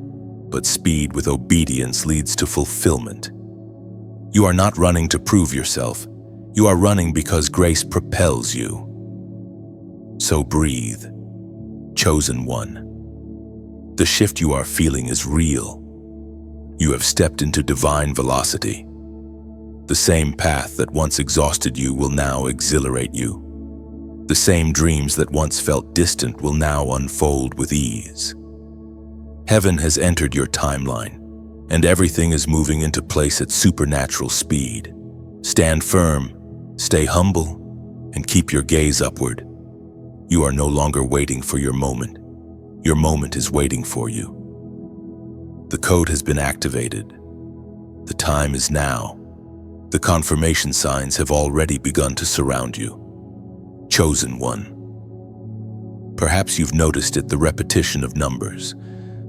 but speed with obedience leads to fulfillment. You are not running to prove yourself. You are running because grace propels you. So breathe, chosen one. The shift you are feeling is real. You have stepped into divine velocity. The same path that once exhausted you will now exhilarate you. The same dreams that once felt distant will now unfold with ease. Heaven has entered your timeline, and everything is moving into place at supernatural speed. Stand firm, stay humble, and keep your gaze upward. You are no longer waiting for your moment. Your moment is waiting for you. The code has been activated. The time is now. The confirmation signs have already begun to surround you. Chosen one. Perhaps you've noticed it, the repetition of numbers,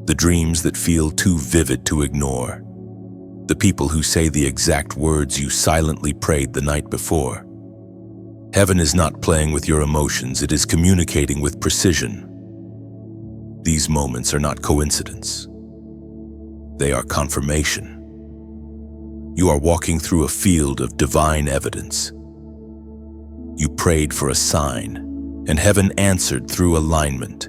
the dreams that feel too vivid to ignore, the people who say the exact words you silently prayed the night before. Heaven is not playing with your emotions, it is communicating with precision. These moments are not coincidence. They are confirmation. You are walking through a field of divine evidence. You prayed for a sign, and heaven answered through alignment.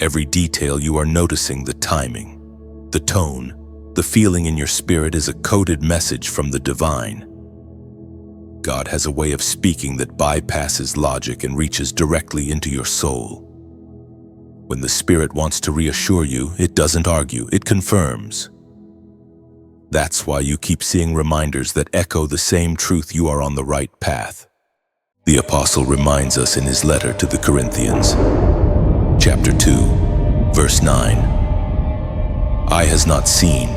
Every detail you are noticing, the timing, the tone, the feeling in your spirit is a coded message from the divine. God has a way of speaking that bypasses logic and reaches directly into your soul. When the Spirit wants to reassure you, it doesn't argue, it confirms. That's why you keep seeing reminders that echo the same truth: you are on the right path. The Apostle reminds us in his letter to the Corinthians, chapter 2, verse 9. Eye has not seen,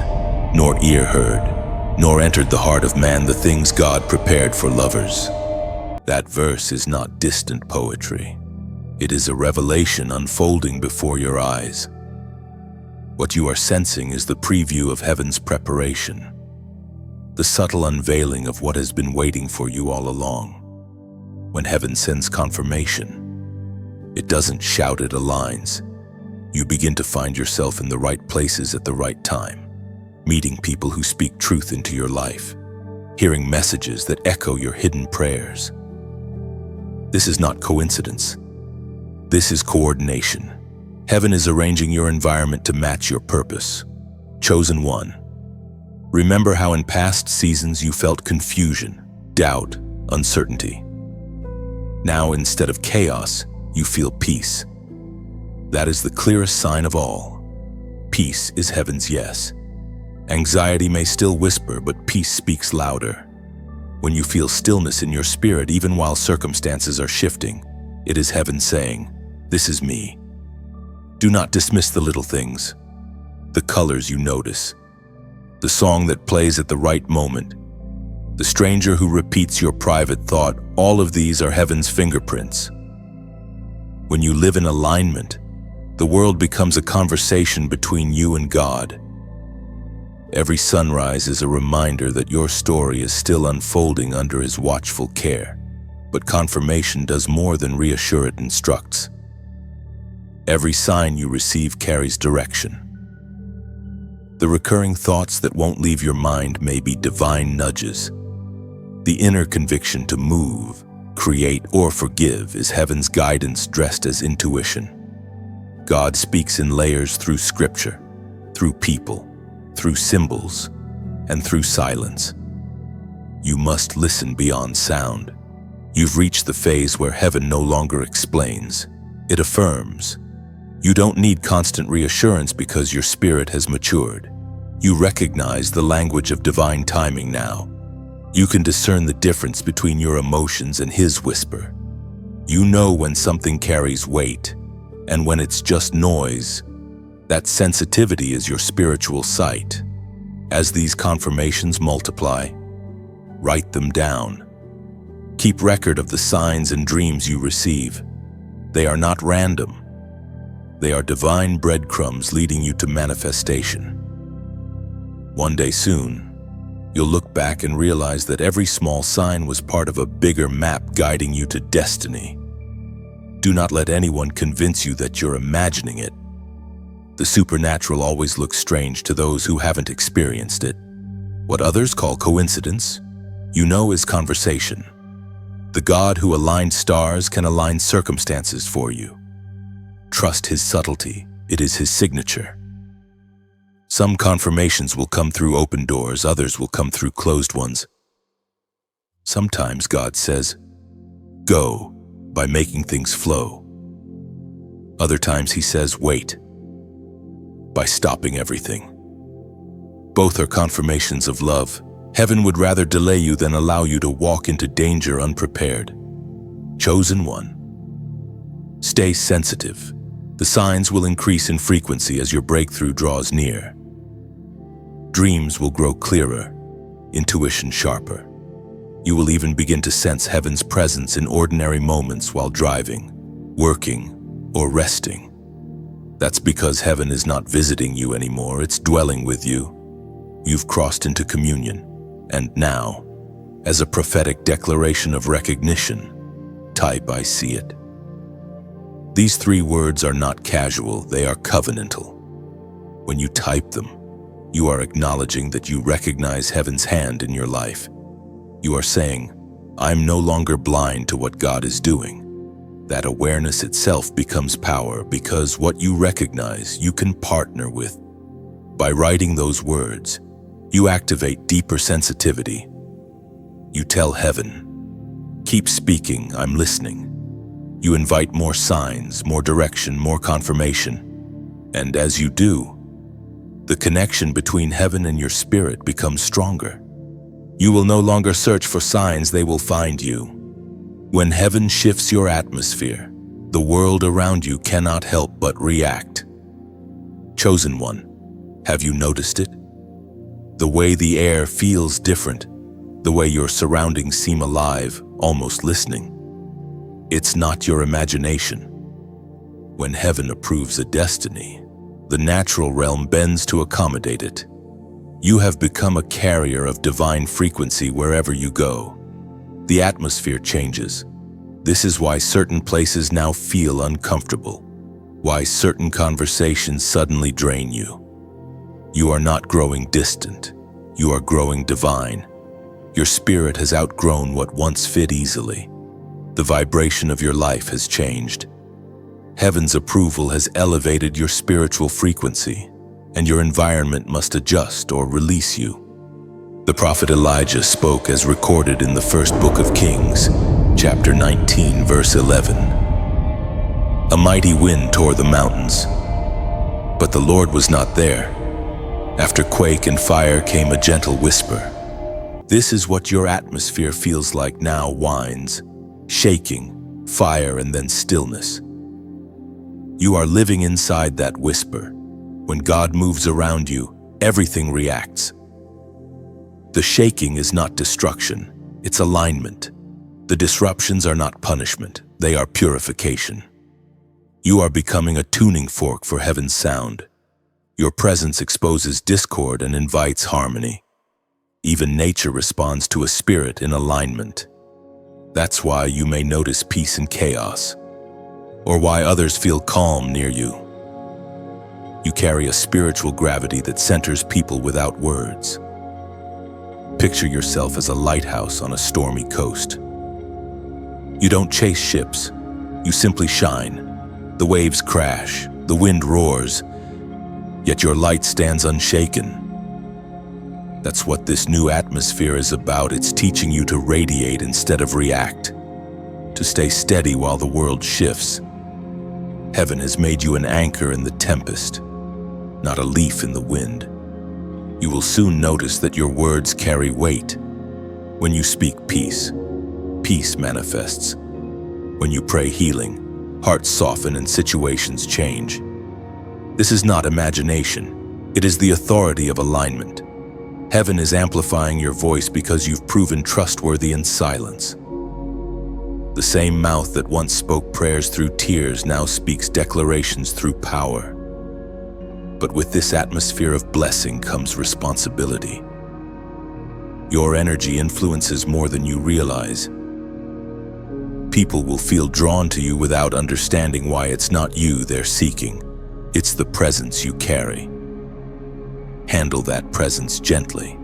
nor ear heard, nor entered the heart of man the things God prepared for lovers. That verse is not distant poetry. It is a revelation unfolding before your eyes. What you are sensing is the preview of heaven's preparation, the subtle unveiling of what has been waiting for you all along. When heaven sends confirmation, it doesn't shout, it aligns. You begin to find yourself in the right places at the right time, meeting people who speak truth into your life, hearing messages that echo your hidden prayers. This is not coincidence. This is coordination. Heaven is arranging your environment to match your purpose. Chosen one. Remember how in past seasons you felt confusion, doubt, uncertainty. Now, instead of chaos, you feel peace. That is the clearest sign of all. Peace is heaven's yes. Anxiety may still whisper, but peace speaks louder. When you feel stillness in your spirit, even while circumstances are shifting, it is heaven saying, "This is me." Do not dismiss the little things, the colors you notice, the song that plays at the right moment, the stranger who repeats your private thought. All of these are heaven's fingerprints. When you live in alignment, the world becomes a conversation between you and God. Every sunrise is a reminder that your story is still unfolding under His watchful care. But confirmation does more than reassure, it instructs. Every sign you receive carries direction. The recurring thoughts that won't leave your mind may be divine nudges. The inner conviction to move, create, or forgive is heaven's guidance dressed as intuition. God speaks in layers through scripture, through people, through symbols, and through silence. You must listen beyond sound. You've reached the phase where heaven no longer explains, it affirms. You don't need constant reassurance because your spirit has matured. You recognize the language of divine timing now. You can discern the difference between your emotions and His whisper. You know when something carries weight and when it's just noise. That sensitivity is your spiritual sight. As these confirmations multiply, write them down. Keep record of the signs and dreams you receive. They are not random. They are divine breadcrumbs leading you to manifestation. One day soon, you'll look back and realize that every small sign was part of a bigger map guiding you to destiny. Do not let anyone convince you that you're imagining it. The supernatural always looks strange to those who haven't experienced it. What others call coincidence, you know, is conversation. The God who aligned stars can align circumstances for you. Trust His subtlety, it is His signature. Some confirmations will come through open doors, others will come through closed ones. Sometimes God says, "Go," by making things flow. Other times He says, "Wait," by stopping everything. Both are confirmations of love. Heaven would rather delay you than allow you to walk into danger unprepared. Chosen one. Stay sensitive. The signs will increase in frequency as your breakthrough draws near. Dreams will grow clearer, intuition sharper. You will even begin to sense heaven's presence in ordinary moments while driving, working, or resting. That's because heaven is not visiting you anymore, it's dwelling with you. You've crossed into communion, and now, as a prophetic declaration of recognition, type "I see it." These 3 words are not casual, they are covenantal. When you type them, You are acknowledging that you recognize heaven's hand in your life. You are saying, I'm no longer blind to what God is doing. That awareness itself becomes power because what you recognize, you can partner with. By writing those words, you activate deeper sensitivity. You tell heaven, keep speaking, I'm listening. You invite more signs, more direction, more confirmation. And as you do, the connection between heaven and your spirit becomes stronger. You will no longer search for signs, they will find you. When heaven shifts your atmosphere, the world around you cannot help but react. Chosen one, have you noticed it? The way the air feels different, the way your surroundings seem alive, almost listening. It's not your imagination. When heaven approves a destiny, the natural realm bends to accommodate it. You have become a carrier of divine frequency wherever you go. The atmosphere changes. This is why certain places now feel uncomfortable, why certain conversations suddenly drain you. You are not growing distant, you are growing divine. Your spirit has outgrown what once fit easily. The vibration of your life has changed. Heaven's approval has elevated your spiritual frequency, and your environment must adjust or release you. The prophet Elijah spoke as recorded in the first book of Kings, chapter 19, verse 11. A mighty wind tore the mountains, but the Lord was not there. After quake and fire came a gentle whisper. This is what your atmosphere feels like now: winds, shaking, fire, and then stillness. You are living inside that whisper. When God moves around you, everything reacts. The shaking is not destruction, it's alignment. The disruptions are not punishment, they are purification. You are becoming a tuning fork for heaven's sound. Your presence exposes discord and invites harmony. Even nature responds to a spirit in alignment. That's why you may notice peace in chaos, or why others feel calm near you. You carry a spiritual gravity that centers people without words. Picture yourself as a lighthouse on a stormy coast. You don't chase ships, you simply shine. The waves crash, the wind roars, yet your light stands unshaken. That's what this new atmosphere is about. It's teaching you to radiate instead of react, to stay steady while the world shifts. Heaven has made you an anchor in the tempest, not a leaf in the wind. You will soon notice that your words carry weight. When you speak peace, peace manifests. When you pray healing, hearts soften and situations change. This is not imagination. It is the authority of alignment. Heaven is amplifying your voice because you've proven trustworthy in silence. The same mouth that once spoke prayers through tears now speaks declarations through power. But with this atmosphere of blessing comes responsibility. Your energy influences more than you realize. People will feel drawn to you without understanding why. It's not you they're seeking. It's the presence you carry. Handle that presence gently.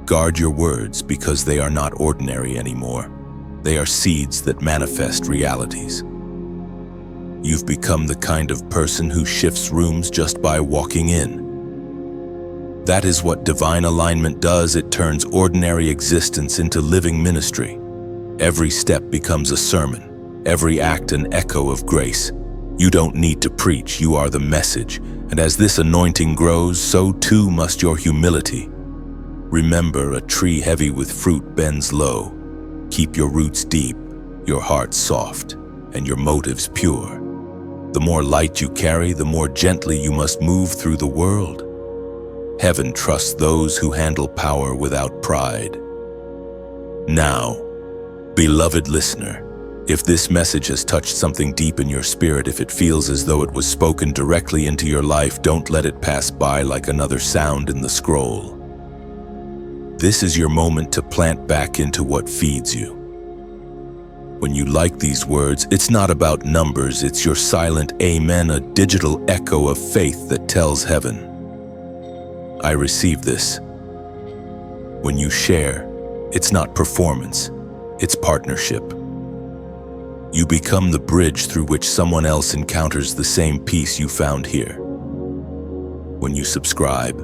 Guard your words because they are not ordinary anymore. They are seeds that manifest realities. You've become the kind of person who shifts rooms just by walking in. That is what divine alignment does. It turns ordinary existence into living ministry. Every step becomes a sermon, every act an echo of grace. You don't need to preach, you are the message. And as this anointing grows, so too must your humility. Remember, a tree heavy with fruit bends low. Keep your roots deep, your heart soft, and your motives pure. The more light you carry, the more gently you must move through the world. Heaven trusts those who handle power without pride. Now, beloved listener, if this message has touched something deep in your spirit, if it feels as though it was spoken directly into your life, don't let it pass by like another sound in the scroll. This is your moment to plant back into what feeds you. When you like these words, it's not about numbers, it's your silent amen, a digital echo of faith that tells heaven, I receive this. When you share, it's not performance, it's partnership. You become the bridge through which someone else encounters the same peace you found here. When you subscribe,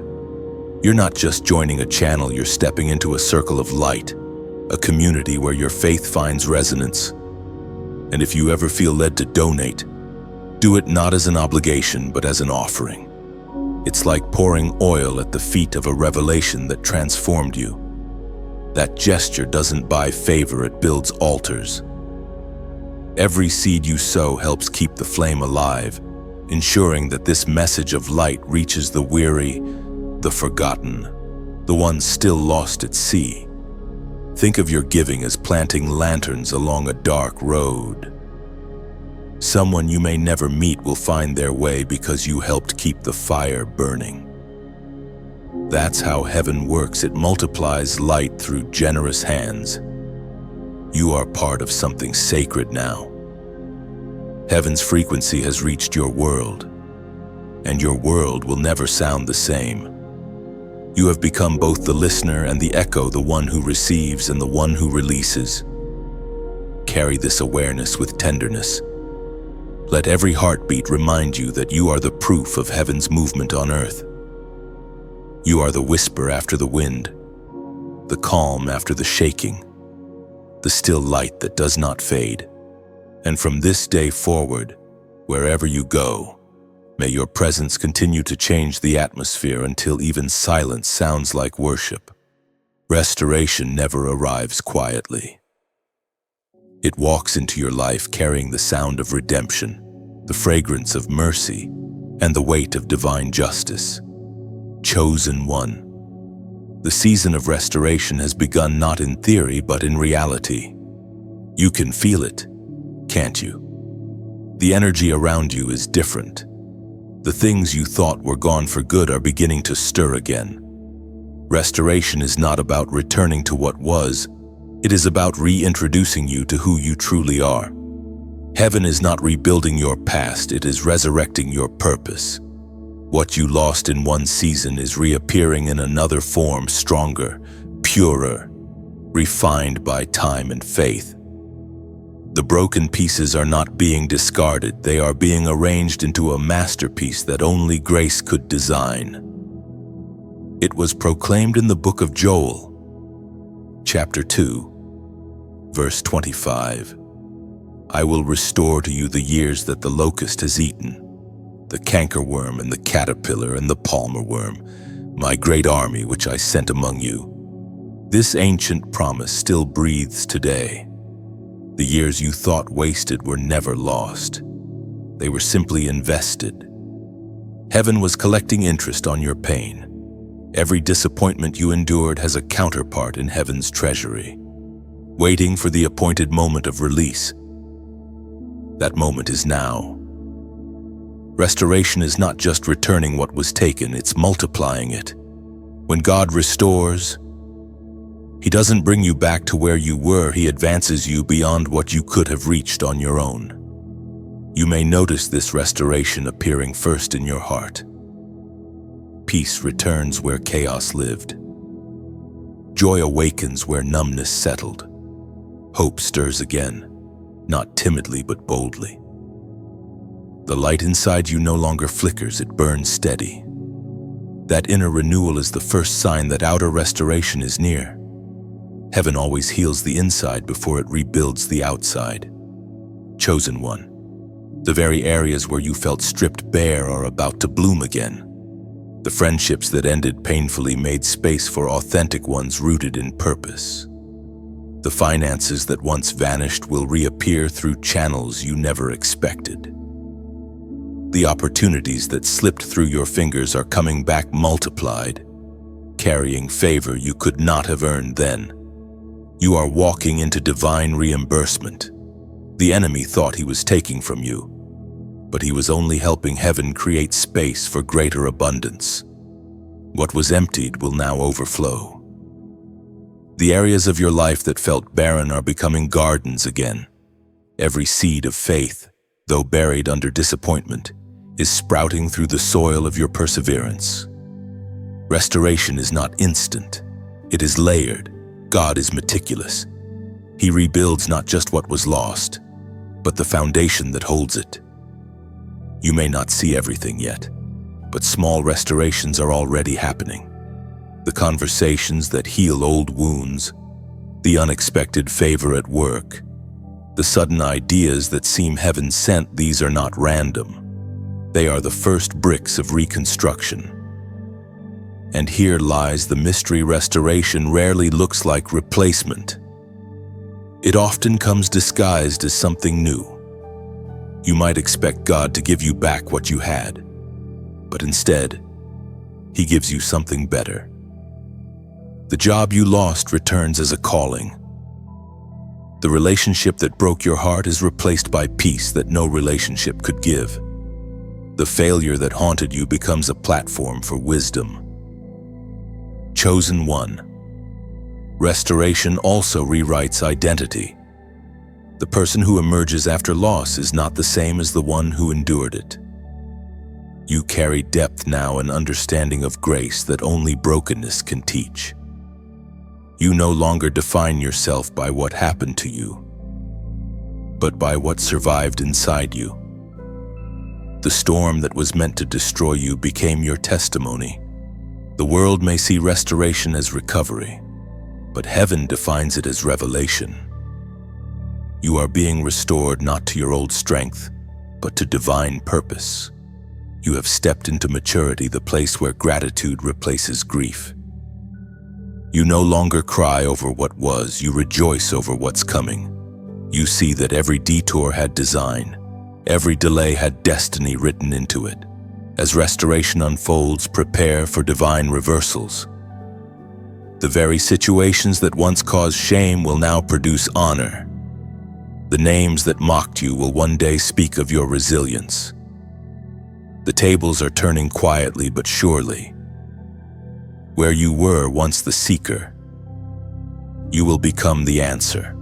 you're not just joining a channel, you're stepping into a circle of light, a community where your faith finds resonance. And if you ever feel led to donate, do it not as an obligation, but as an offering. It's like pouring oil at the feet of a revelation that transformed you. That gesture doesn't buy favor, it builds altars. Every seed you sow helps keep the flame alive, ensuring that this message of light reaches the weary, the forgotten, the ones still lost at sea. Think of your giving as planting lanterns along a dark road. Someone you may never meet will find their way because you helped keep the fire burning. That's how heaven works. It multiplies light through generous hands. You are part of something sacred now. Heaven's frequency has reached your world, and your world will never sound the same. You have become both the listener and the echo, the one who receives and the one who releases. Carry this awareness with tenderness. Let every heartbeat remind you that you are the proof of heaven's movement on earth. You are the whisper after the wind, the calm after the shaking, the still light that does not fade. And from this day forward, wherever you go, may your presence continue to change the atmosphere until even silence sounds like worship. Restoration never arrives quietly. It walks into your life carrying the sound of redemption, the fragrance of mercy, and the weight of divine justice. Chosen one. The season of restoration has begun not in theory but in reality. You can feel it, can't you? The energy around you is different. The things you thought were gone for good are beginning to stir again. Restoration is not about returning to what was. It is about reintroducing you to who you truly are. Heaven is not rebuilding your past, it is resurrecting your purpose. What you lost in one season is reappearing in another form, stronger, purer, refined by time and faith. The broken pieces are not being discarded, they are being arranged into a masterpiece that only grace could design. It was proclaimed in the book of Joel, chapter 2, verse 25. I will restore to you the years that the locust has eaten, the cankerworm and the caterpillar and the palmer worm, my great army which I sent among you. This ancient promise still breathes today. The years you thought wasted were never lost. They were simply invested. Heaven was collecting interest on your pain. Every disappointment you endured has a counterpart in heaven's treasury, waiting for the appointed moment of release. That moment is now. Restoration is not just returning what was taken, it's multiplying it. When God restores, He doesn't bring you back to where you were, He advances you beyond what you could have reached on your own. You may notice this restoration appearing first in your heart. Peace returns where chaos lived. Joy awakens where numbness settled. Hope stirs again, not timidly but boldly. The light inside you no longer flickers, it burns steady. That inner renewal is the first sign that outer restoration is near. Heaven always heals the inside before it rebuilds the outside. Chosen one. The very areas where you felt stripped bare are about to bloom again. The friendships that ended painfully made space for authentic ones rooted in purpose. The finances that once vanished will reappear through channels you never expected. The opportunities that slipped through your fingers are coming back multiplied, carrying favor you could not have earned then. You are walking into divine reimbursement. The enemy thought he was taking from you, but he was only helping heaven create space for greater abundance. What was emptied will now overflow. The areas of your life that felt barren are becoming gardens again. Every seed of faith, though buried under disappointment, is sprouting through the soil of your perseverance. Restoration is not instant. It is layered. God is meticulous. He rebuilds not just what was lost, but the foundation that holds it. You may not see everything yet, but small restorations are already happening. The conversations that heal old wounds, the unexpected favor at work, the sudden ideas that seem heaven-sent, these are not random. They are the first bricks of reconstruction. And here lies the mystery. Restoration rarely looks like replacement. It often comes disguised as something new. You might expect God to give you back what you had, but instead, He gives you something better. The job you lost returns as a calling. The relationship that broke your heart is replaced by peace that no relationship could give. The failure that haunted you becomes a platform for wisdom. Chosen one. Restoration also rewrites identity. The person who emerges after loss is not the same as the one who endured it. You carry depth now, an understanding of grace that only brokenness can teach. You no longer define yourself by what happened to you, but by what survived inside you. The storm that was meant to destroy you became your testimony. The world may see restoration as recovery, but heaven defines it as revelation. You are being restored not to your old strength, but to divine purpose. You have stepped into maturity, the place where gratitude replaces grief. You no longer cry over what was, you rejoice over what's coming. You see that every detour had design, every delay had destiny written into it. As restoration unfolds, prepare for divine reversals. The very situations that once caused shame will now produce honor. The names that mocked you will one day speak of your resilience. The tables are turning quietly but surely. Where you were once the seeker, you will become the answer.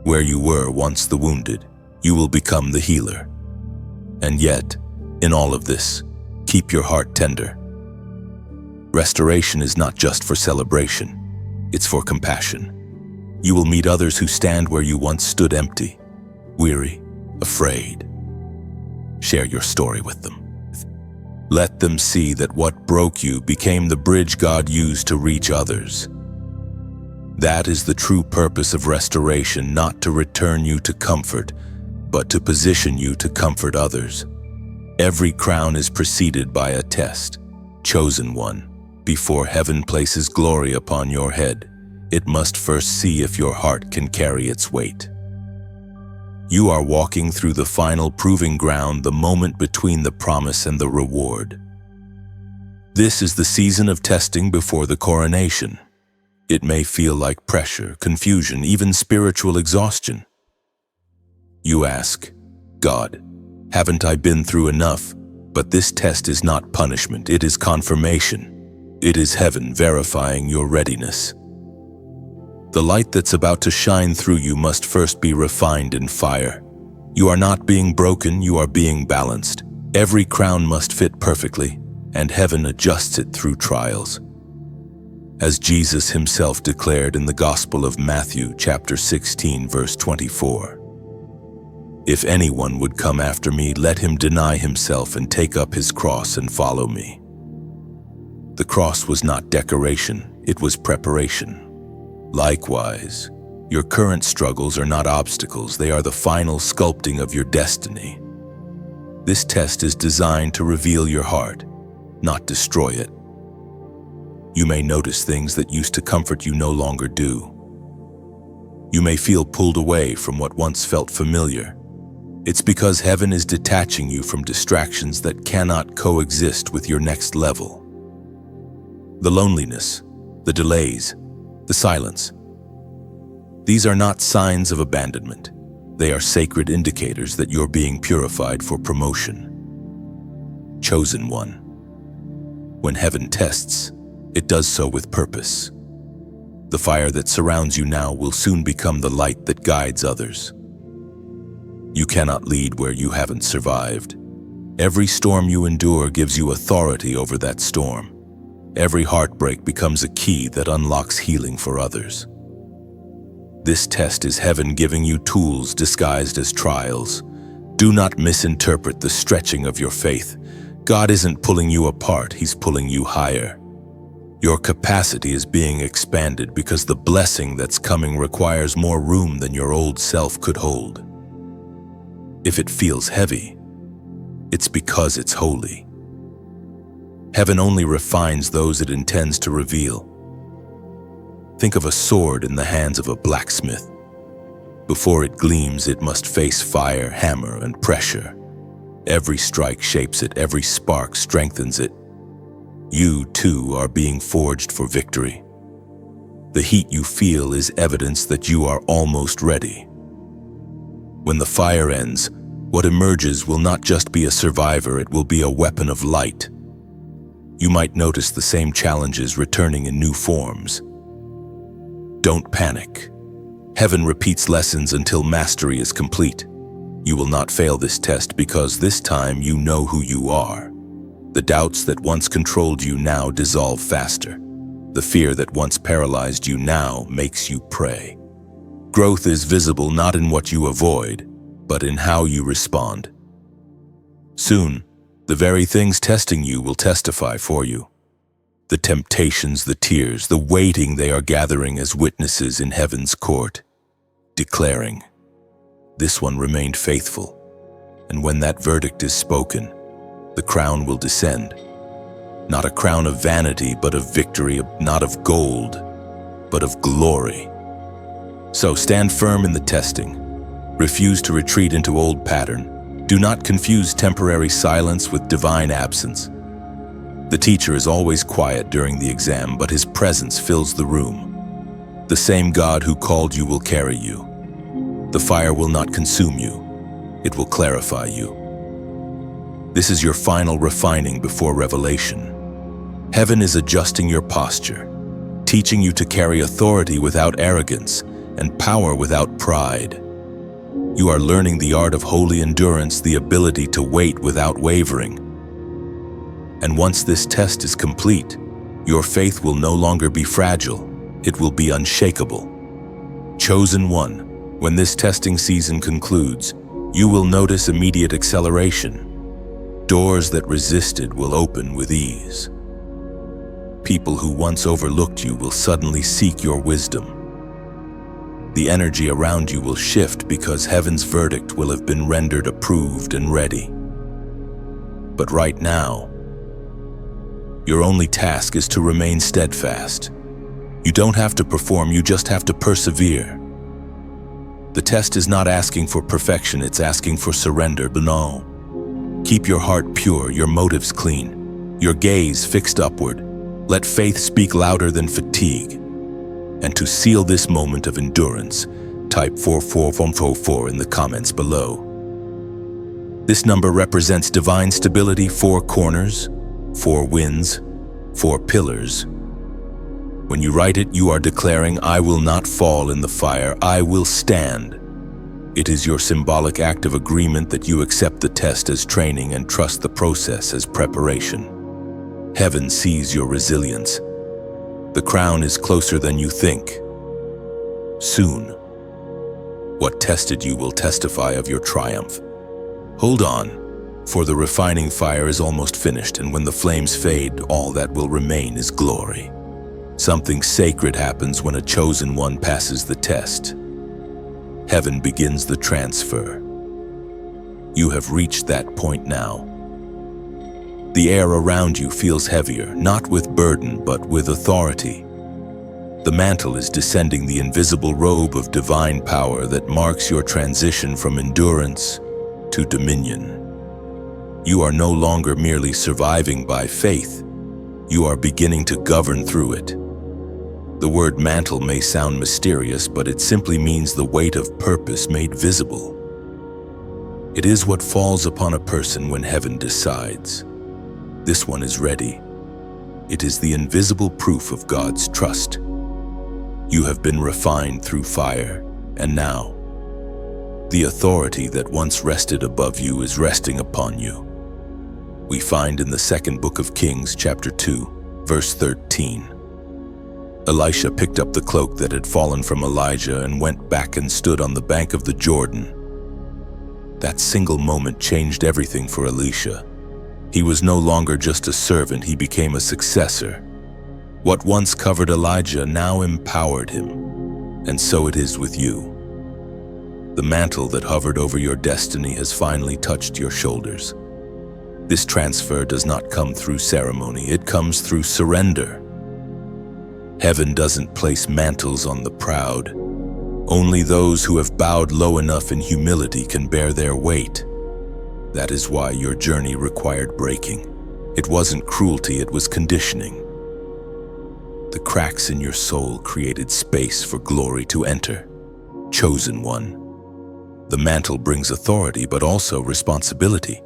Where you were once the wounded, you will become the healer. And yet, in all of this, keep your heart tender. Restoration is not just for celebration, it's for compassion. You will meet others who stand where you once stood, empty, weary, afraid. Share your story with them. Let them see that what broke you became the bridge God used to reach others. That is the true purpose of restoration, not to return you to comfort, but to position you to comfort others. Every crown is preceded by a test. Chosen one, before heaven places glory upon your head, it must first see if your heart can carry its weight. You are walking through the final proving ground, the moment between the promise and the reward. This is the season of testing before the coronation. It may feel like pressure, confusion, even spiritual exhaustion. You ask, God, haven't I been through enough? But this test is not punishment, it is confirmation. It is heaven verifying your readiness. The light that's about to shine through you must first be refined in fire. You are not being broken, you are being balanced. Every crown must fit perfectly, and heaven adjusts it through trials. As Jesus himself declared in the Gospel of Matthew, chapter 16, verse 24, "If anyone would come after me, let him deny himself and take up his cross and follow me." The cross was not decoration, it was preparation. Likewise, your current struggles are not obstacles, they are the final sculpting of your destiny. This test is designed to reveal your heart, not destroy it. You may notice things that used to comfort you no longer do. You may feel pulled away from what once felt familiar. It's because heaven is detaching you from distractions that cannot coexist with your next level. The loneliness, the delays, the silence. These are not signs of abandonment. They are sacred indicators that you're being purified for promotion. Chosen one. When heaven tests, it does so with purpose. The fire that surrounds you now will soon become the light that guides others. You cannot lead where you haven't survived. Every storm you endure gives you authority over that storm. every heartbreak becomes a key that unlocks healing for others. This test is heaven giving you tools disguised as trials. Do not misinterpret the stretching of your faith. God isn't pulling you apart, He's pulling you higher. Your capacity is being expanded because the blessing that's coming requires more room than your old self could hold. If it feels heavy, it's because it's holy. Heaven only refines those it intends to reveal. Think of a sword in the hands of a blacksmith. Before it gleams, it must face fire, hammer, and pressure. Every strike shapes it, every spark strengthens it. You, too, are being forged for victory. The heat you feel is evidence that you are almost ready. When the fire ends, what emerges will not just be a survivor, it will be a weapon of light. You might notice the same challenges returning in new forms. Don't panic. Heaven repeats lessons until mastery is complete. You will not fail this test because this time you know who you are. The doubts that once controlled you now dissolve faster. The fear that once paralyzed you now makes you pray. Growth is visible not in what you avoid, but in how you respond. Soon, the very things testing you will testify for you. The temptations, the tears, the waiting, they are gathering as witnesses in heaven's court, declaring, "This one remained faithful." And when that verdict is spoken, the crown will descend. Not a crown of vanity, but of victory, not of gold, but of glory. So stand firm in the testing. Refuse to retreat into old pattern. Do not confuse temporary silence with divine absence. The teacher is always quiet during the exam, but his presence fills the room. The same God who called you will carry you. The fire will not consume you. It will clarify you. This is your final refining before revelation. Heaven is adjusting your posture, teaching you to carry authority without arrogance and power without pride. You are learning the art of holy endurance, the ability to wait without wavering. And once this test is complete, your faith will no longer be fragile, it will be unshakable. Chosen one, when this testing season concludes, you will notice immediate acceleration. Doors that resisted will open with ease. People who once overlooked you will suddenly seek your wisdom. The energy around you will shift because heaven's verdict will have been rendered approved and ready. But right now, your only task is to remain steadfast. You don't have to perform, you just have to persevere. The test is not asking for perfection, it's asking for surrender. But no. Keep your heart pure, your motives clean, your gaze fixed upward. Let faith speak louder than fatigue. And to seal this moment of endurance, type 44444 in the comments below. This number represents divine stability, 4 corners, 4 winds, 4 pillars. When you write it, you are declaring, "I will not fall in the fire, I will stand." It is your symbolic act of agreement that you accept the test as training and trust the process as preparation. Heaven sees your resilience. The crown is closer than you think. Soon, what tested you will testify of your triumph. Hold on, for the refining fire is almost finished, and when the flames fade, all that will remain is glory. Something sacred happens when a chosen one passes the test. Heaven begins the transfer. You have reached that point now. The air around you feels heavier, not with burden, but with authority. The mantle is descending, the invisible robe of divine power that marks your transition from endurance to dominion. You are no longer merely surviving by faith. You are beginning to govern through it. The word mantle may sound mysterious, but it simply means the weight of purpose made visible. It is what falls upon a person when heaven decides. This one is ready. It is the invisible proof of God's trust. You have been refined through fire, and now, the authority that once rested above you is resting upon you. We find in the 2nd book of Kings, chapter 2, Verse 13. Elisha picked up the cloak that had fallen from Elijah and went back and stood on the bank of the Jordan. That single moment changed everything for Elisha. He was no longer just a servant, he became a successor. What once covered Elijah now empowered him, and so it is with you. The mantle that hovered over your destiny has finally touched your shoulders. This transfer does not come through ceremony, it comes through surrender. Heaven doesn't place mantles on the proud. Only those who have bowed low enough in humility can bear their weight. That is why your journey required breaking. It wasn't cruelty, it was conditioning. The cracks in your soul created space for glory to enter. Chosen one. The mantle brings authority, but also responsibility.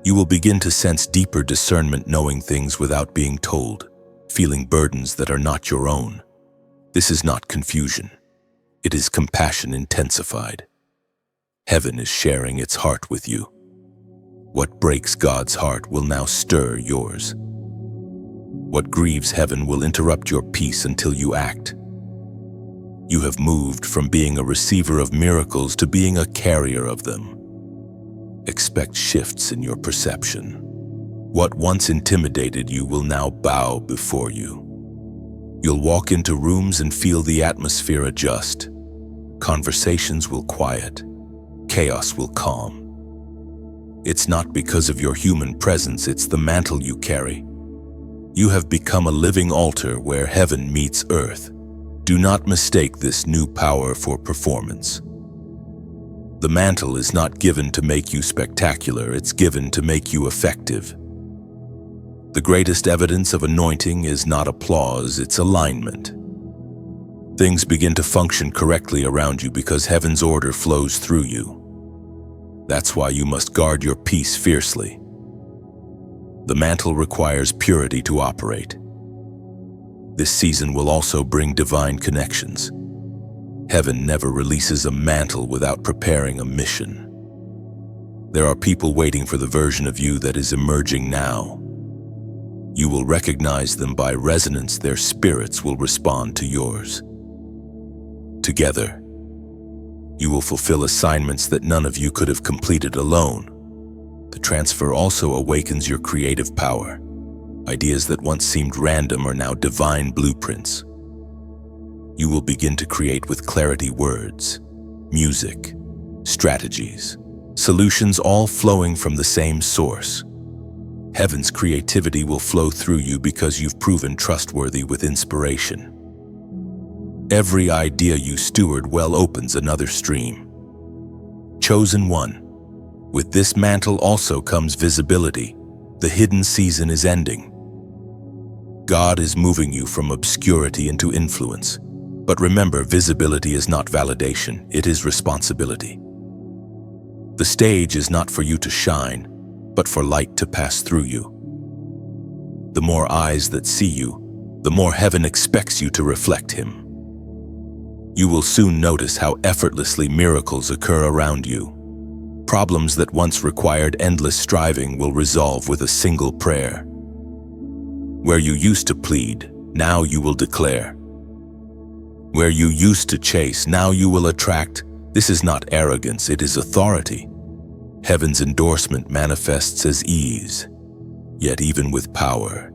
You will begin to sense deeper discernment, knowing things without being told, feeling burdens that are not your own. This is not confusion. It is compassion intensified. Heaven is sharing its heart with you. What breaks God's heart will now stir yours. What grieves heaven will interrupt your peace until you act. You have moved from being a receiver of miracles to being a carrier of them. Expect shifts in your perception. What once intimidated you will now bow before you. You'll walk into rooms and feel the atmosphere adjust. Conversations will quiet. Chaos will calm. It's not because of your human presence, it's the mantle you carry. You have become a living altar where heaven meets earth. Do not mistake this new power for performance. The mantle is not given to make you spectacular, it's given to make you effective. The greatest evidence of anointing is not applause, it's alignment. Things begin to function correctly around you because heaven's order flows through you. That's why you must guard your peace fiercely. The mantle requires purity to operate. This season will also bring divine connections. Heaven never releases a mantle without preparing a mission. There are people waiting for the version of you that is emerging now. You will recognize them by resonance, their spirits will respond to yours. Together, you will fulfill assignments that none of you could have completed alone. The transfer also awakens your creative power. Ideas that once seemed random are now divine blueprints. You will begin to create with clarity words, music, strategies, solutions all flowing from the same source. Heaven's creativity will flow through you because you've proven trustworthy with inspiration. Every idea you steward well opens another stream. Chosen one. With this mantle also comes visibility. The hidden season is ending. God is moving you from obscurity into influence. But remember, visibility is not validation, it is responsibility. The stage is not for you to shine, but for light to pass through you. The more eyes that see you, the more heaven expects you to reflect Him. You will soon notice how effortlessly miracles occur around you. Problems that once required endless striving will resolve with a single prayer. Where you used to plead, now you will declare. Where you used to chase, now you will attract. This is not arrogance, it is authority. Heaven's endorsement manifests as ease. Yet even with power,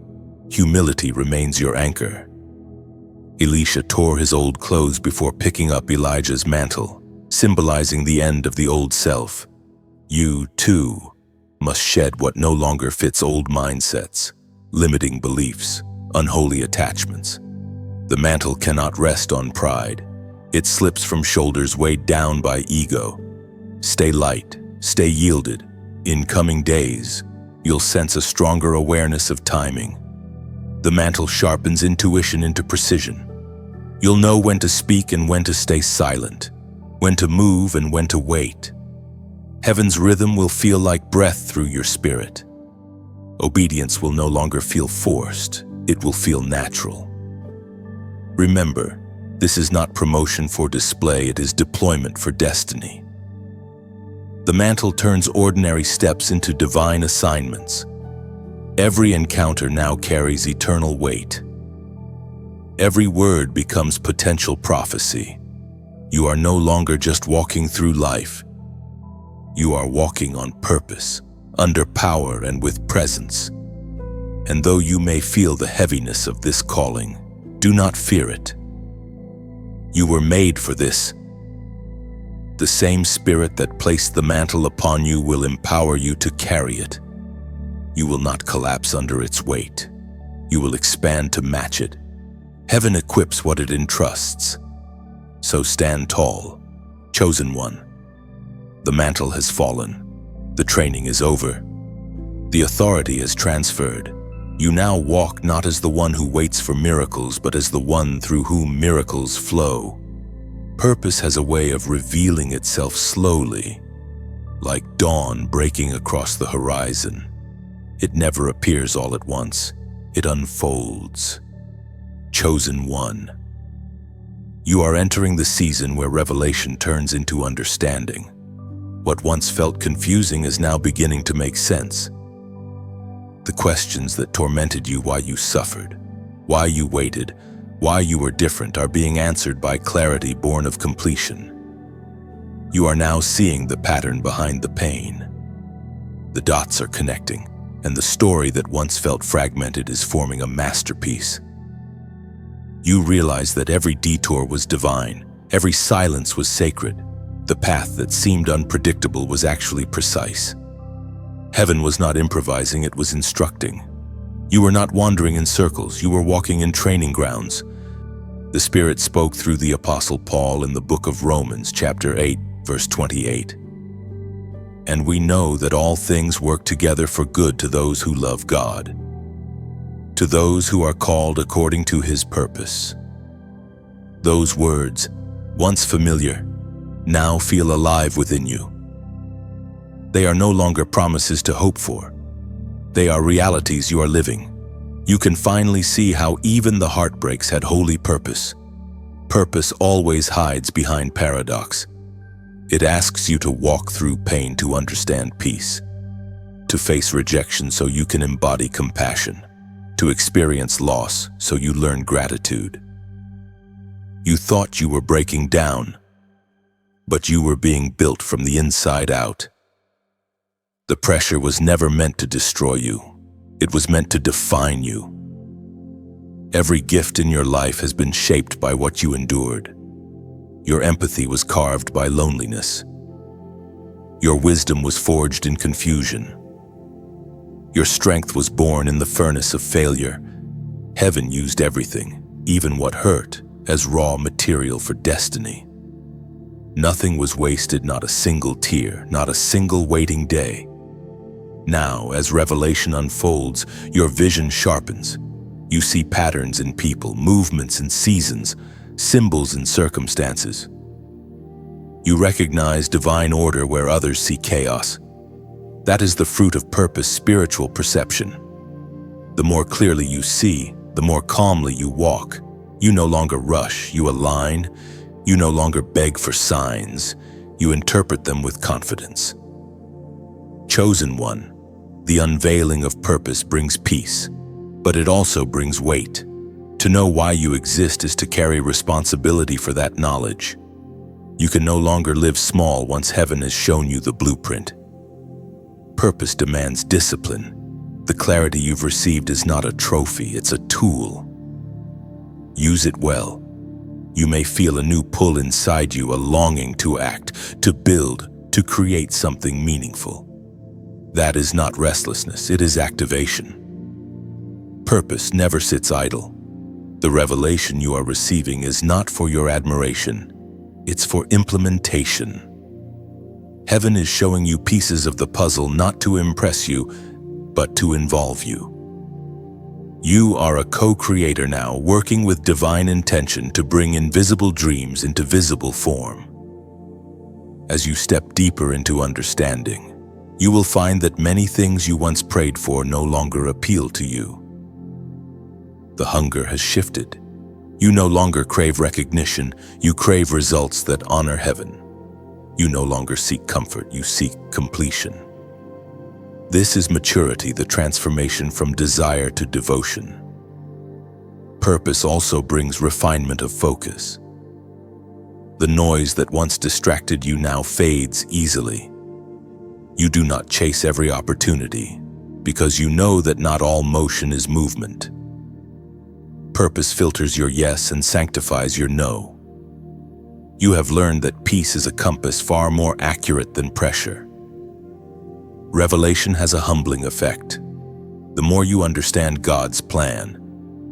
humility remains your anchor. Elisha tore his old clothes before picking up Elijah's mantle, symbolizing the end of the old self. You, too, must shed what no longer fits: old mindsets, limiting beliefs, unholy attachments. The mantle cannot rest on pride. It slips from shoulders weighed down by ego. Stay light, stay yielded. In coming days, you'll sense a stronger awareness of timing. The mantle sharpens intuition into precision. You'll know when to speak and when to stay silent, when to move and when to wait. Heaven's rhythm will feel like breath through your spirit. Obedience will no longer feel forced, it will feel natural. Remember, this is not promotion for display, it is deployment for destiny. The mantle turns ordinary steps into divine assignments. Every encounter now carries eternal weight. Every word becomes potential prophecy. You are no longer just walking through life. You are walking on purpose, under power and with presence. And though you may feel the heaviness of this calling, do not fear it. You were made for this. The same Spirit that placed the mantle upon you will empower you to carry it. You will not collapse under its weight. You will expand to match it. Heaven equips what it entrusts. So stand tall, chosen one. The mantle has fallen. The training is over. The authority is transferred. You now walk not as the one who waits for miracles, but as the one through whom miracles flow. Purpose has a way of revealing itself slowly, like dawn breaking across the horizon. It never appears all at once. It unfolds. Chosen one. You are entering the season where revelation turns into understanding. What once felt confusing is now beginning to make sense. The questions that tormented you, why you suffered, why you waited, why you were different, are being answered by clarity born of completion. You are now seeing the pattern behind the pain. The dots are connecting, and the story that once felt fragmented is forming a masterpiece. You realize that every detour was divine, every silence was sacred. The path that seemed unpredictable was actually precise. Heaven was not improvising, it was instructing. You were not wandering in circles, you were walking in training grounds. The Spirit spoke through the Apostle Paul in the book of Romans, chapter 8, verse 28. And we know that all things work together for good to those who love God, to those who are called according to His purpose. Those words, once familiar, now feel alive within you. They are no longer promises to hope for. They are realities you are living. You can finally see how even the heartbreaks had holy purpose. Purpose always hides behind paradox. It asks you to walk through pain to understand peace, to face rejection so you can embody compassion, to experience loss so you learn gratitude. You thought you were breaking down, but you were being built from the inside out. The pressure was never meant to destroy you. It was meant to define you. Every gift in your life has been shaped by what you endured. Your empathy was carved by loneliness. Your wisdom was forged in confusion. Your strength was born in the furnace of failure. Heaven used everything, even what hurt, as raw material for destiny. Nothing was wasted, not a single tear, not a single waiting day. Now, as revelation unfolds, your vision sharpens. You see patterns in people, movements in seasons, symbols in circumstances. You recognize divine order where others see chaos. That is the fruit of purpose, spiritual perception. The more clearly you see, the more calmly you walk. You no longer rush, you align. You no longer beg for signs, you interpret them with confidence. Chosen one, the unveiling of purpose brings peace, but it also brings weight. To know why you exist is to carry responsibility for that knowledge. You can no longer live small once heaven has shown you the blueprint. Purpose demands discipline. The clarity you've received is not a trophy, it's a tool. Use it well. You may feel a new pull inside you, a longing to act, to build, to create something meaningful. That is not restlessness, it is activation. Purpose never sits idle. The revelation you are receiving is not for your admiration, it's for implementation. Heaven is showing you pieces of the puzzle not to impress you, but to involve you. You are a co-creator now, working with divine intention to bring invisible dreams into visible form. As you step deeper into understanding, you will find that many things you once prayed for no longer appeal to you. The hunger has shifted. You no longer crave recognition, you crave results that honor heaven. You no longer seek comfort, you seek completion. This is maturity, the transformation from desire to devotion. Purpose also brings refinement of focus. The noise that once distracted you now fades easily. You do not chase every opportunity, because you know that not all motion is movement. Purpose filters your yes and sanctifies your no. You have learned that peace is a compass far more accurate than pressure. Revelation has a humbling effect. The more you understand God's plan,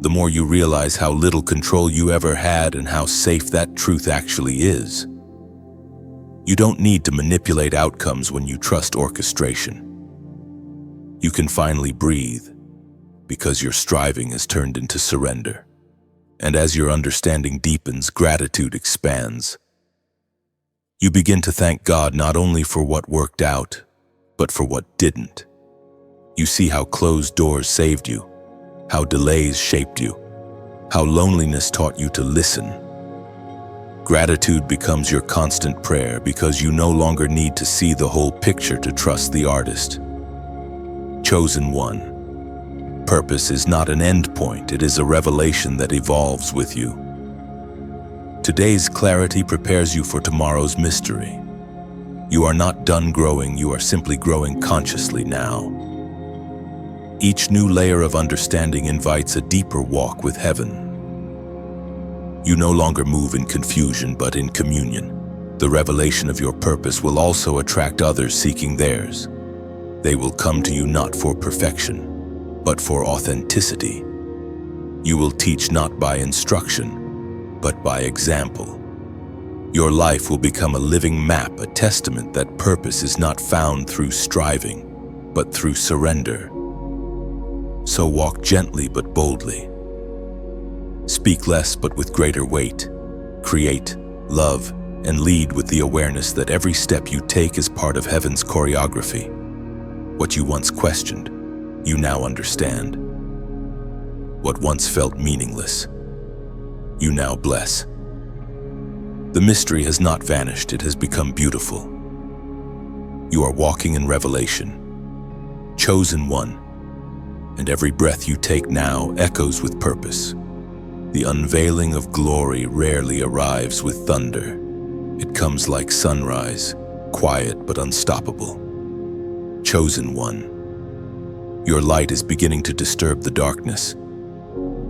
the more you realize how little control you ever had and how safe that truth actually is. You don't need to manipulate outcomes when you trust orchestration. You can finally breathe because your striving is turned into surrender. And as your understanding deepens, gratitude expands. You begin to thank God not only for what worked out, but for what didn't. You see how closed doors saved you, how delays shaped you, how loneliness taught you to listen. Gratitude becomes your constant prayer because you no longer need to see the whole picture to trust the artist. Chosen one. Purpose is not an end point, it is a revelation that evolves with you. Today's clarity prepares you for tomorrow's mystery. You are not done growing, you are simply growing consciously now. Each new layer of understanding invites a deeper walk with heaven. You no longer move in confusion, but in communion. The revelation of your purpose will also attract others seeking theirs. They will come to you not for perfection, but for authenticity. You will teach not by instruction, but by example. Your life will become a living map, a testament that purpose is not found through striving, but through surrender. So walk gently but boldly. Speak less but with greater weight. Create, love, and lead with the awareness that every step you take is part of heaven's choreography. What you once questioned, you now understand. What once felt meaningless, you now bless. The mystery has not vanished, it has become beautiful. You are walking in revelation, chosen one, and every breath you take now echoes with purpose. The unveiling of glory rarely arrives with thunder. It comes like sunrise, quiet but unstoppable. Chosen one. Your light is beginning to disturb the darkness.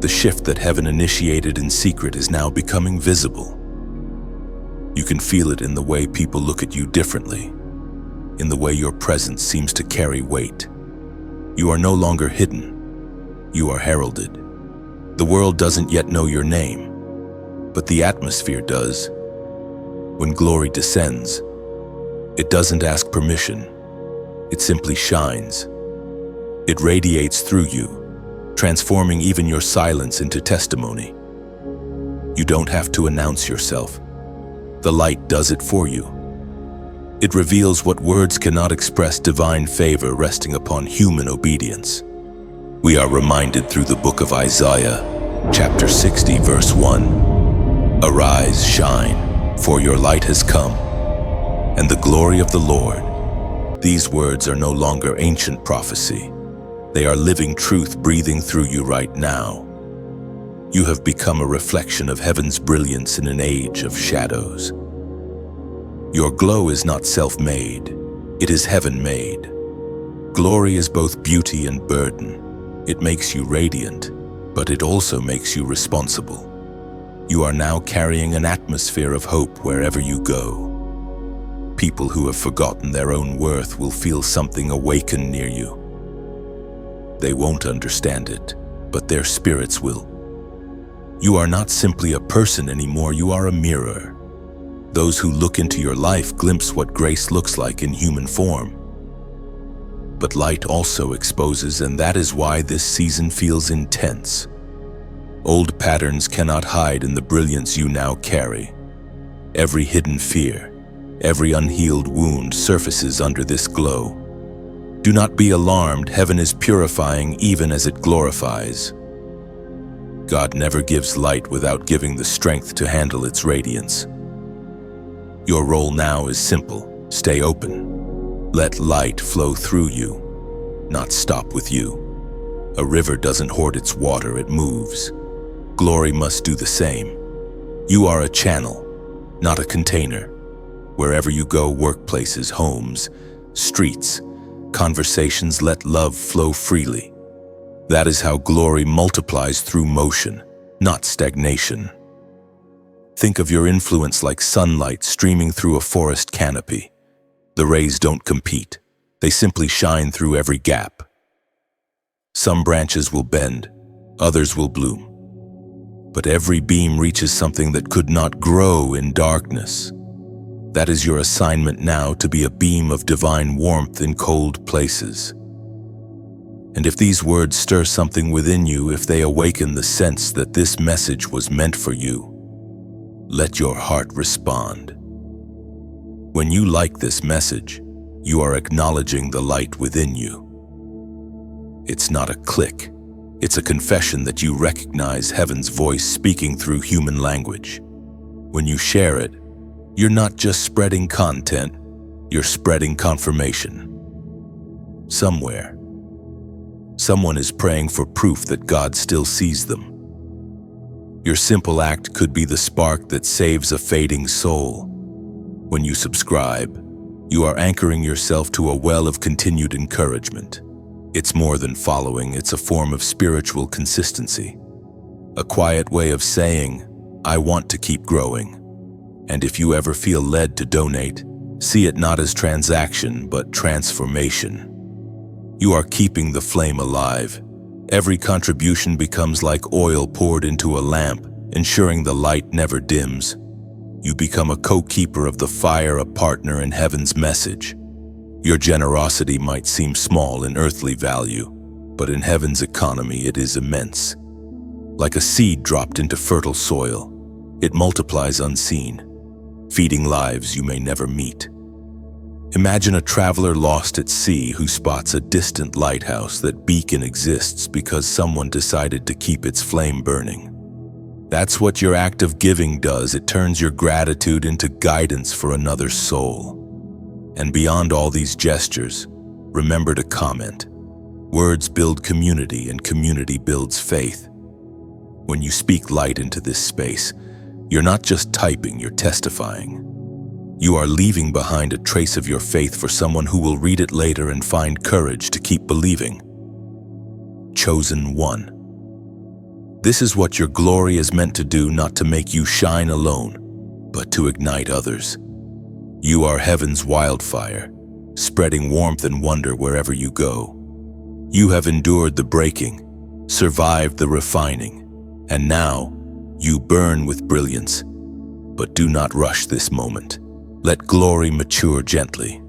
The shift that heaven initiated in secret is now becoming visible. You can feel it in the way people look at you differently, in the way your presence seems to carry weight. You are no longer hidden. You are heralded. The world doesn't yet know your name, but the atmosphere does. When glory descends, it doesn't ask permission. It simply shines. It radiates through you, transforming even your silence into testimony. You don't have to announce yourself. The light does it for you. It reveals what words cannot express, divine favor resting upon human obedience. We are reminded through the book of Isaiah, chapter 60, verse 1. Arise, shine, for your light has come, and the glory of the Lord. These words are no longer ancient prophecy. They are living truth breathing through you right now. You have become a reflection of heaven's brilliance in an age of shadows. Your glow is not self-made, it is heaven-made. Glory is both beauty and burden. It makes you radiant, but it also makes you responsible. You are now carrying an atmosphere of hope wherever you go. People who have forgotten their own worth will feel something awaken near you. They won't understand it, but their spirits will. You are not simply a person anymore, you are a mirror. Those who look into your life glimpse what grace looks like in human form. But light also exposes, and that is why this season feels intense. Old patterns cannot hide in the brilliance you now carry. Every hidden fear, every unhealed wound surfaces under this glow. Do not be alarmed, heaven is purifying even as it glorifies. God never gives light without giving the strength to handle its radiance. Your role now is simple, stay open. Let light flow through you. not stop with you. A river doesn't hoard its water, it moves. Glory must do the same. You are a channel, not a container. Wherever you go, workplaces, homes, streets, conversations, let love flow freely. That is how glory multiplies through motion, not stagnation. Think of your influence like sunlight streaming through a forest canopy. The rays don't compete. They simply shine through every gap. Some branches will bend, others will bloom. But every beam reaches something that could not grow in darkness. That is your assignment now, to be a beam of divine warmth in cold places. And if these words stir something within you, if they awaken the sense that this message was meant for you, let your heart respond. When you like this message, you are acknowledging the light within you. It's not a click. It's a confession that you recognize heaven's voice speaking through human language. When you share it, you're not just spreading content, you're spreading confirmation. Somewhere, someone is praying for proof that God still sees them. Your simple act could be the spark that saves a fading soul. When you subscribe, you are anchoring yourself to a well of continued encouragement. It's more than following, it's a form of spiritual consistency. A quiet way of saying, I want to keep growing. And if you ever feel led to donate, see it not as transaction, but transformation. You are keeping the flame alive. Every contribution becomes like oil poured into a lamp, ensuring the light never dims. You become a co-keeper of the fire, a partner in heaven's message. Your generosity might seem small in earthly value, but in heaven's economy it is immense. Like a seed dropped into fertile soil, it multiplies unseen, feeding lives you may never meet. Imagine a traveler lost at sea who spots a distant lighthouse. That beacon exists because someone decided to keep its flame burning. That's what your act of giving does. It turns your gratitude into guidance for another soul. And beyond all these gestures, remember to comment. Words build community, and community builds faith. When you speak light into this space, you're not just typing, you're testifying. You are leaving behind a trace of your faith for someone who will read it later and find courage to keep believing. Chosen one. This is what your glory is meant to do, not to make you shine alone, but to ignite others. You are heaven's wildfire, spreading warmth and wonder wherever you go. You have endured the breaking, survived the refining, and now you burn with brilliance. But do not rush this moment. Let glory mature gently.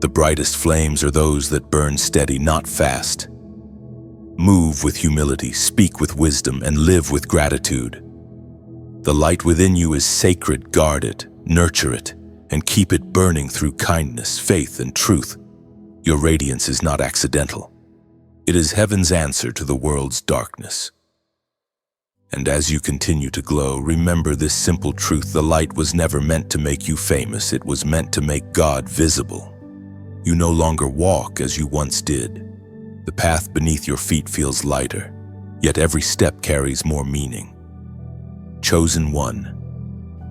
The brightest flames are those that burn steady, not fast. Move with humility, speak with wisdom, and live with gratitude. The light within you is sacred. Guard it, nurture it, and keep it burning through kindness, faith, and truth. Your radiance is not accidental. It is heaven's answer to the world's darkness. And as you continue to glow, remember this simple truth: the light was never meant to make you famous, it was meant to make God visible. You no longer walk as you once did. The path beneath your feet feels lighter, yet every step carries more meaning. Chosen one.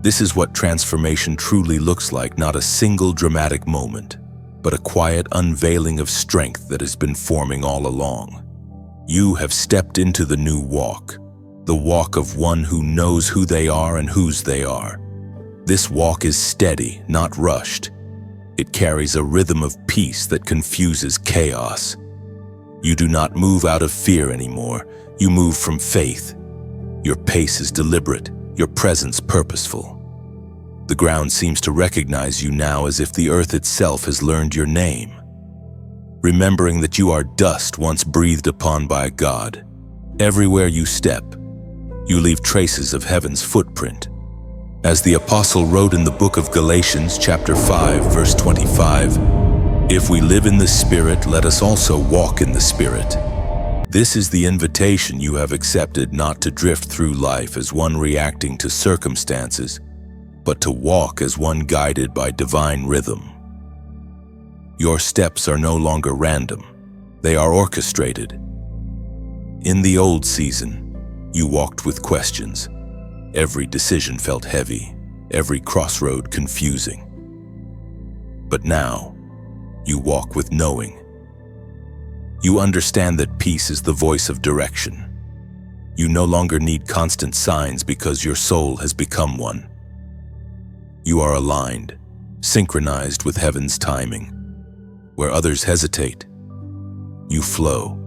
This is what transformation truly looks like, not a single dramatic moment, but a quiet unveiling of strength that has been forming all along. You have stepped into the new walk, the walk of one who knows who they are and whose they are. This walk is steady, not rushed. It carries a rhythm of peace that confuses chaos. You do not move out of fear anymore. You move from faith. Your pace is deliberate, your presence purposeful. The ground seems to recognize you now, as if the earth itself has learned your name. Remembering that you are dust once breathed upon by God. Everywhere you step, you leave traces of heaven's footprint. As the apostle wrote in the book of Galatians chapter 5, verse 25, "If we live in the Spirit, let us also walk in the Spirit." This is the invitation you have accepted, not to drift through life as one reacting to circumstances, but to walk as one guided by divine rhythm. Your steps are no longer random. They are orchestrated. In the old season, you walked with questions. Every decision felt heavy, every crossroad confusing. But now, you walk with knowing. You understand that peace is the voice of direction. You no longer need constant signs because your soul has become one. You are aligned, synchronized with heaven's timing. Where others hesitate, you flow.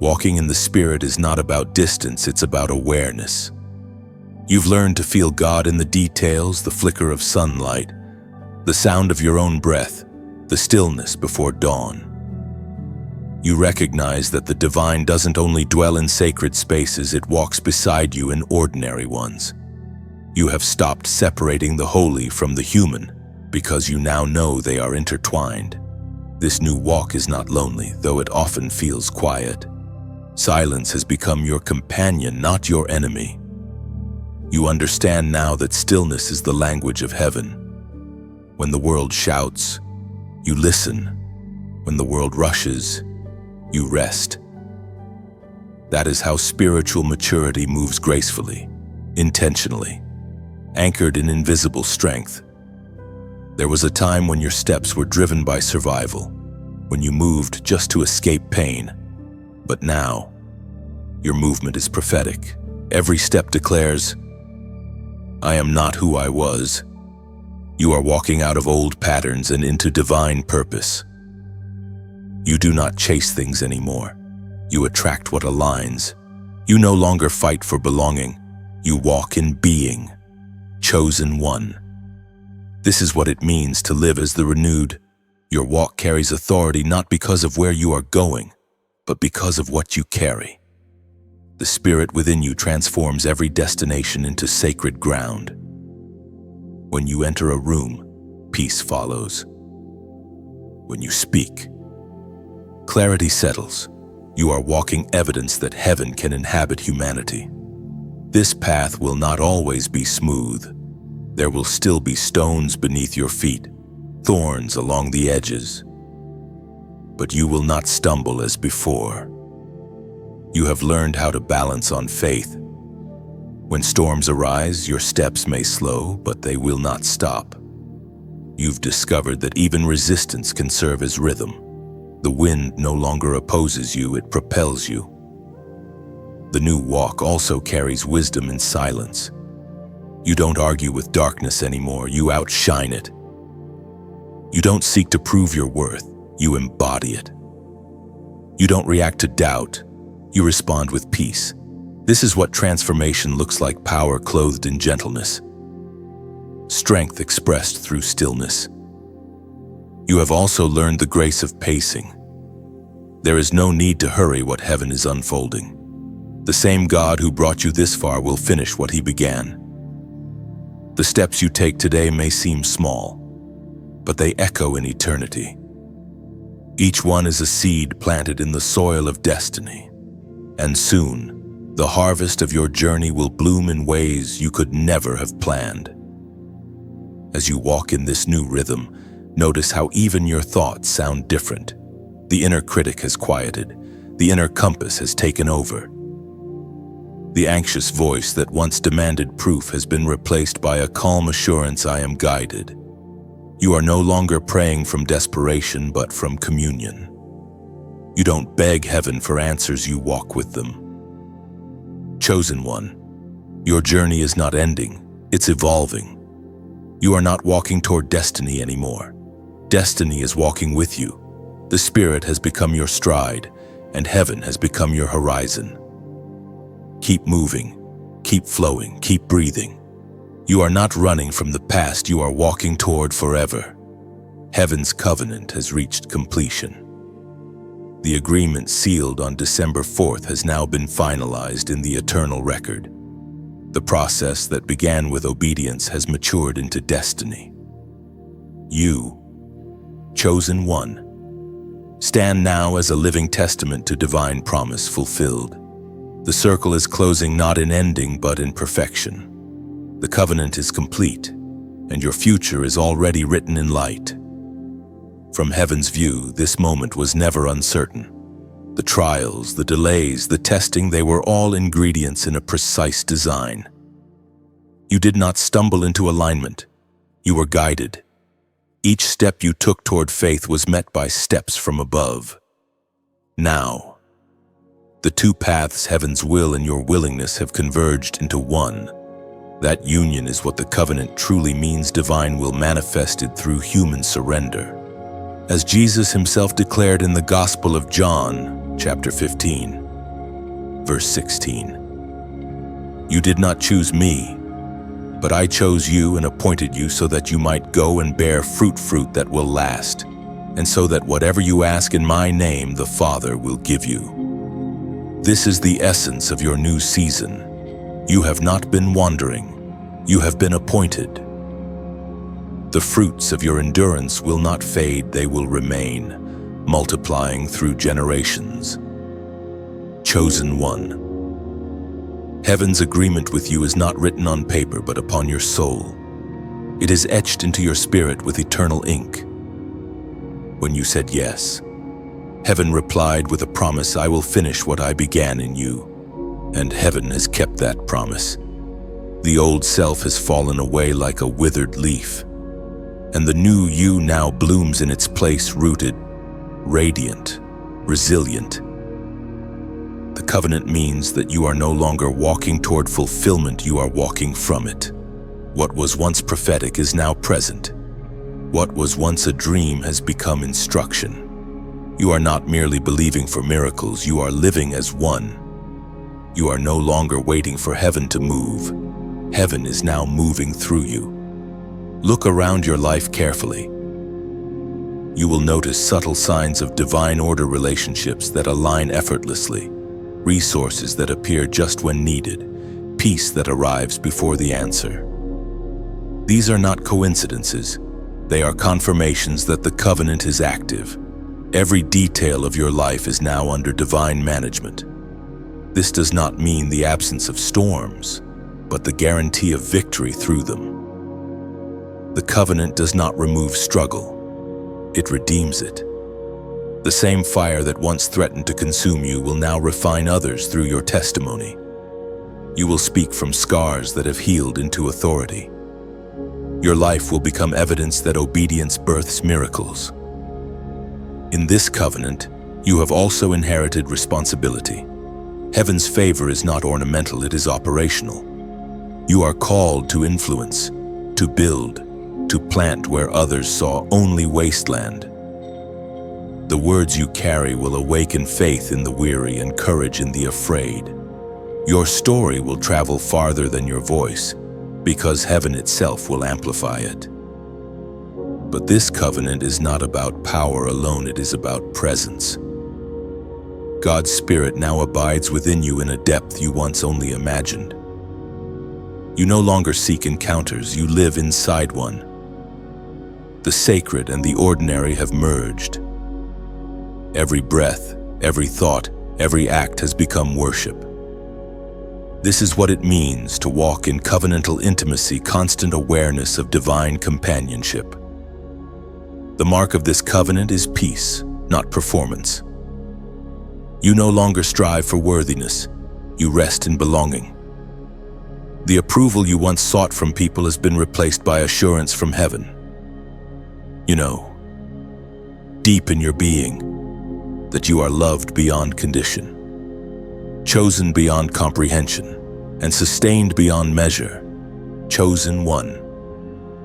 Walking in the Spirit is not about distance, it's about awareness. You've learned to feel God in the details, the flicker of sunlight, the sound of your own breath, the stillness before dawn. You recognize that the divine doesn't only dwell in sacred spaces, it walks beside you in ordinary ones. You have stopped separating the holy from the human because you now know they are intertwined. This new walk is not lonely, though it often feels quiet. Silence has become your companion, not your enemy. You understand now that stillness is the language of heaven. When the world shouts, you listen. When the world rushes, you rest. That is how spiritual maturity moves gracefully, intentionally, anchored in invisible strength. There was a time when your steps were driven by survival, when you moved just to escape pain. But now, your movement is prophetic. Every step declares, I am not who I was. You are walking out of old patterns and into divine purpose. You do not chase things anymore. You attract what aligns. You no longer fight for belonging. You walk in being, chosen one. This is what it means to live as the renewed. Your walk carries authority not because of where you are going, but because of what you carry. The Spirit within you transforms every destination into sacred ground. When you enter a room, peace follows. When you speak, clarity settles. You are walking evidence that heaven can inhabit humanity. This path will not always be smooth. There will still be stones beneath your feet, thorns along the edges. But you will not stumble as before. You have learned how to balance on faith. When storms arise, your steps may slow, but they will not stop. You've discovered that even resistance can serve as rhythm. The wind no longer opposes you, it propels you. The new walk also carries wisdom in silence. You don't argue with darkness anymore, you outshine it. You don't seek to prove your worth, you embody it. You don't react to doubt, you respond with peace. This is what transformation looks like: power clothed in gentleness, strength expressed through stillness. You have also learned the grace of pacing. There is no need to hurry what heaven is unfolding. The same God who brought you this far will finish what he began. The steps you take today may seem small, but they echo in eternity. Each one is a seed planted in the soil of destiny. And soon, the harvest of your journey will bloom in ways you could never have planned. As you walk in this new rhythm, notice how even your thoughts sound different. The inner critic has quieted. The inner compass has taken over. The anxious voice that once demanded proof has been replaced by a calm assurance: I am guided. You are no longer praying from desperation, but from communion. You don't beg heaven for answers, you walk with them. Chosen one, your journey is not ending, it's evolving. You are not walking toward destiny anymore. Destiny is walking with you. The Spirit has become your stride, and heaven has become your horizon. Keep moving, keep flowing, keep breathing. You are not running from the past, you are walking toward forever. Heaven's covenant has reached completion. The agreement sealed on December 4th has now been finalized in the eternal record. The process that began with obedience has matured into destiny. You, chosen one, stand now as a living testament to divine promise fulfilled. The circle is closing not in ending but in perfection. The covenant is complete, and your future is already written in light. From heaven's view, this moment was never uncertain. The trials, the delays, the testing, they were all ingredients in a precise design. You did not stumble into alignment. You were guided. Each step you took toward faith was met by steps from above. Now, the two paths, heaven's will and your willingness, have converged into one. That union is what the covenant truly means. Divine will manifested through human surrender. As Jesus himself declared in the Gospel of John, chapter 15, verse 16, "You did not choose me, but I chose you and appointed you so that you might go and bear fruit that will last, and so that whatever you ask in my name, the Father will give you." This is the essence of your new season. You have not been wandering. You have been appointed. The fruits of your endurance will not fade, they will remain, multiplying through generations. Chosen one. Heaven's agreement with you is not written on paper, but upon your soul. It is etched into your spirit with eternal ink. When you said yes, heaven replied with a promise, "I will finish what I began in you." And heaven has kept that promise. The old self has fallen away like a withered leaf, and the new you now blooms in its place, rooted, radiant, resilient. The covenant means that you are no longer walking toward fulfillment, you are walking from it. What was once prophetic is now present. What was once a dream has become instruction. You are not merely believing for miracles, you are living as one. You are no longer waiting for heaven to move. Heaven is now moving through you. Look around your life carefully. You will notice subtle signs of divine order, relationships that align effortlessly, resources that appear just when needed, peace that arrives before the answer. These are not coincidences. They are confirmations that the covenant is active. Every detail of your life is now under divine management. This does not mean the absence of storms, but the guarantee of victory through them. The covenant does not remove struggle. It redeems it. The same fire that once threatened to consume you will now refine others through your testimony. You will speak from scars that have healed into authority. Your life will become evidence that obedience births miracles. In this covenant, you have also inherited responsibility. Heaven's favor is not ornamental, it is operational. You are called to influence, to build, to plant where others saw only wasteland. The words you carry will awaken faith in the weary and courage in the afraid. Your story will travel farther than your voice, because heaven itself will amplify it. But this covenant is not about power alone, it is about presence. God's Spirit now abides within you in a depth you once only imagined. You no longer seek encounters, you live inside one. The sacred and the ordinary have merged. Every breath, every thought, every act has become worship. This is what it means to walk in covenantal intimacy, constant awareness of divine companionship. The mark of this covenant is peace, not performance. You no longer strive for worthiness, you rest in belonging. The approval you once sought from people has been replaced by assurance from heaven. You know, deep in your being, that you are loved beyond condition, chosen beyond comprehension, and sustained beyond measure. Chosen one.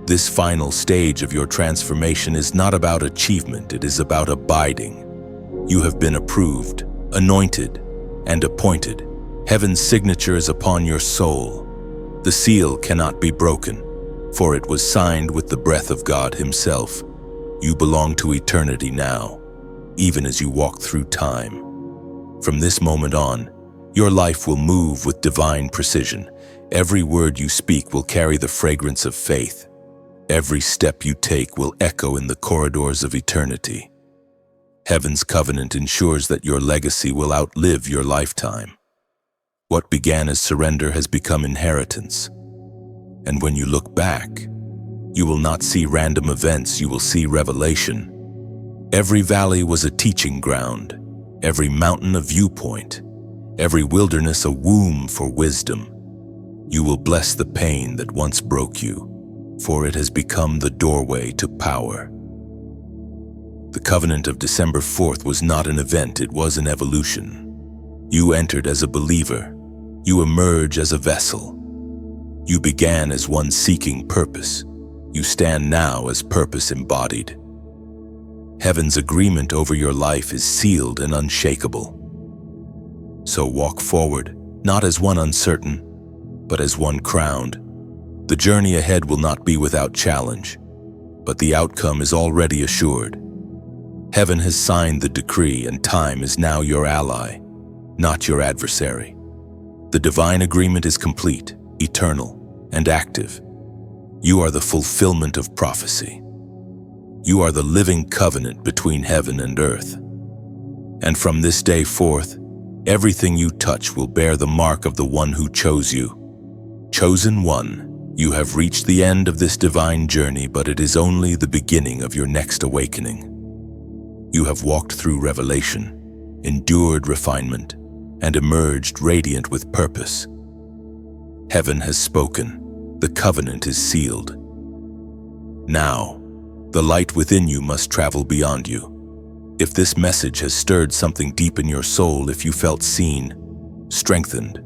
This final stage of your transformation is not about achievement, it is about abiding. You have been approved, anointed, and appointed. Heaven's signature is upon your soul. The seal cannot be broken, for it was signed with the breath of God Himself. You belong to eternity now, even as you walk through time. From this moment on, your life will move with divine precision. Every word you speak will carry the fragrance of faith. Every step you take will echo in the corridors of eternity. Heaven's covenant ensures that your legacy will outlive your lifetime. What began as surrender has become inheritance. And when you look back, you will not see random events, you will see revelation. Every valley was a teaching ground, every mountain a viewpoint, every wilderness a womb for wisdom. You will bless the pain that once broke you, for it has become the doorway to power. The covenant of December 4th was not an event, it was an evolution. You entered as a believer. You emerge as a vessel. You began as one seeking purpose. You stand now as purpose embodied. Heaven's agreement over your life is sealed and unshakable. So walk forward, not as one uncertain, but as one crowned. The journey ahead will not be without challenge, but the outcome is already assured. Heaven has signed the decree, and time is now your ally, not your adversary. The divine agreement is complete, eternal, and active. You are the fulfillment of prophecy. You are the living covenant between heaven and earth. And from this day forth, everything you touch will bear the mark of the one who chose you. Chosen one, you have reached the end of this divine journey, but it is only the beginning of your next awakening. You have walked through revelation, endured refinement, and emerged radiant with purpose. Heaven has spoken. The covenant is sealed. Now, the light within you must travel beyond you. If this message has stirred something deep in your soul, if you felt seen, strengthened,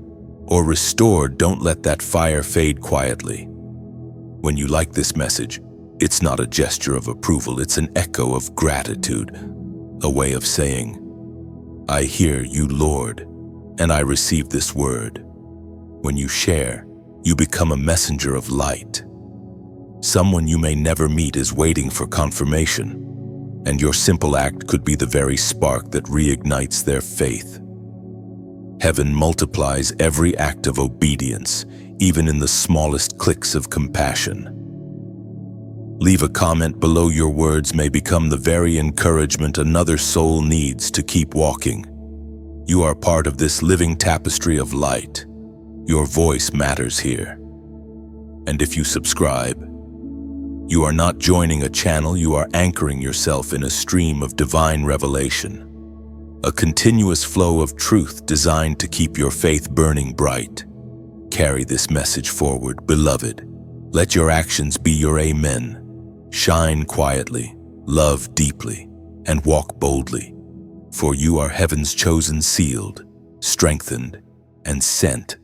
or restored, don't let that fire fade quietly. When you like this message, it's not a gesture of approval, it's an echo of gratitude, a way of saying, I hear you, Lord, and I receive this word. When you share, you become a messenger of light. Someone you may never meet is waiting for confirmation, and your simple act could be the very spark that reignites their faith. Heaven multiplies every act of obedience, even in the smallest clicks of compassion. Leave a comment below. Your words may become the very encouragement another soul needs to keep walking. You are part of this living tapestry of light. Your voice matters here. And if you subscribe, you are not joining a channel, you are anchoring yourself in a stream of divine revelation. A continuous flow of truth designed to keep your faith burning bright. Carry this message forward, beloved. Let your actions be your amen. Shine quietly, love deeply, and walk boldly. For you are heaven's chosen, sealed, strengthened, and sent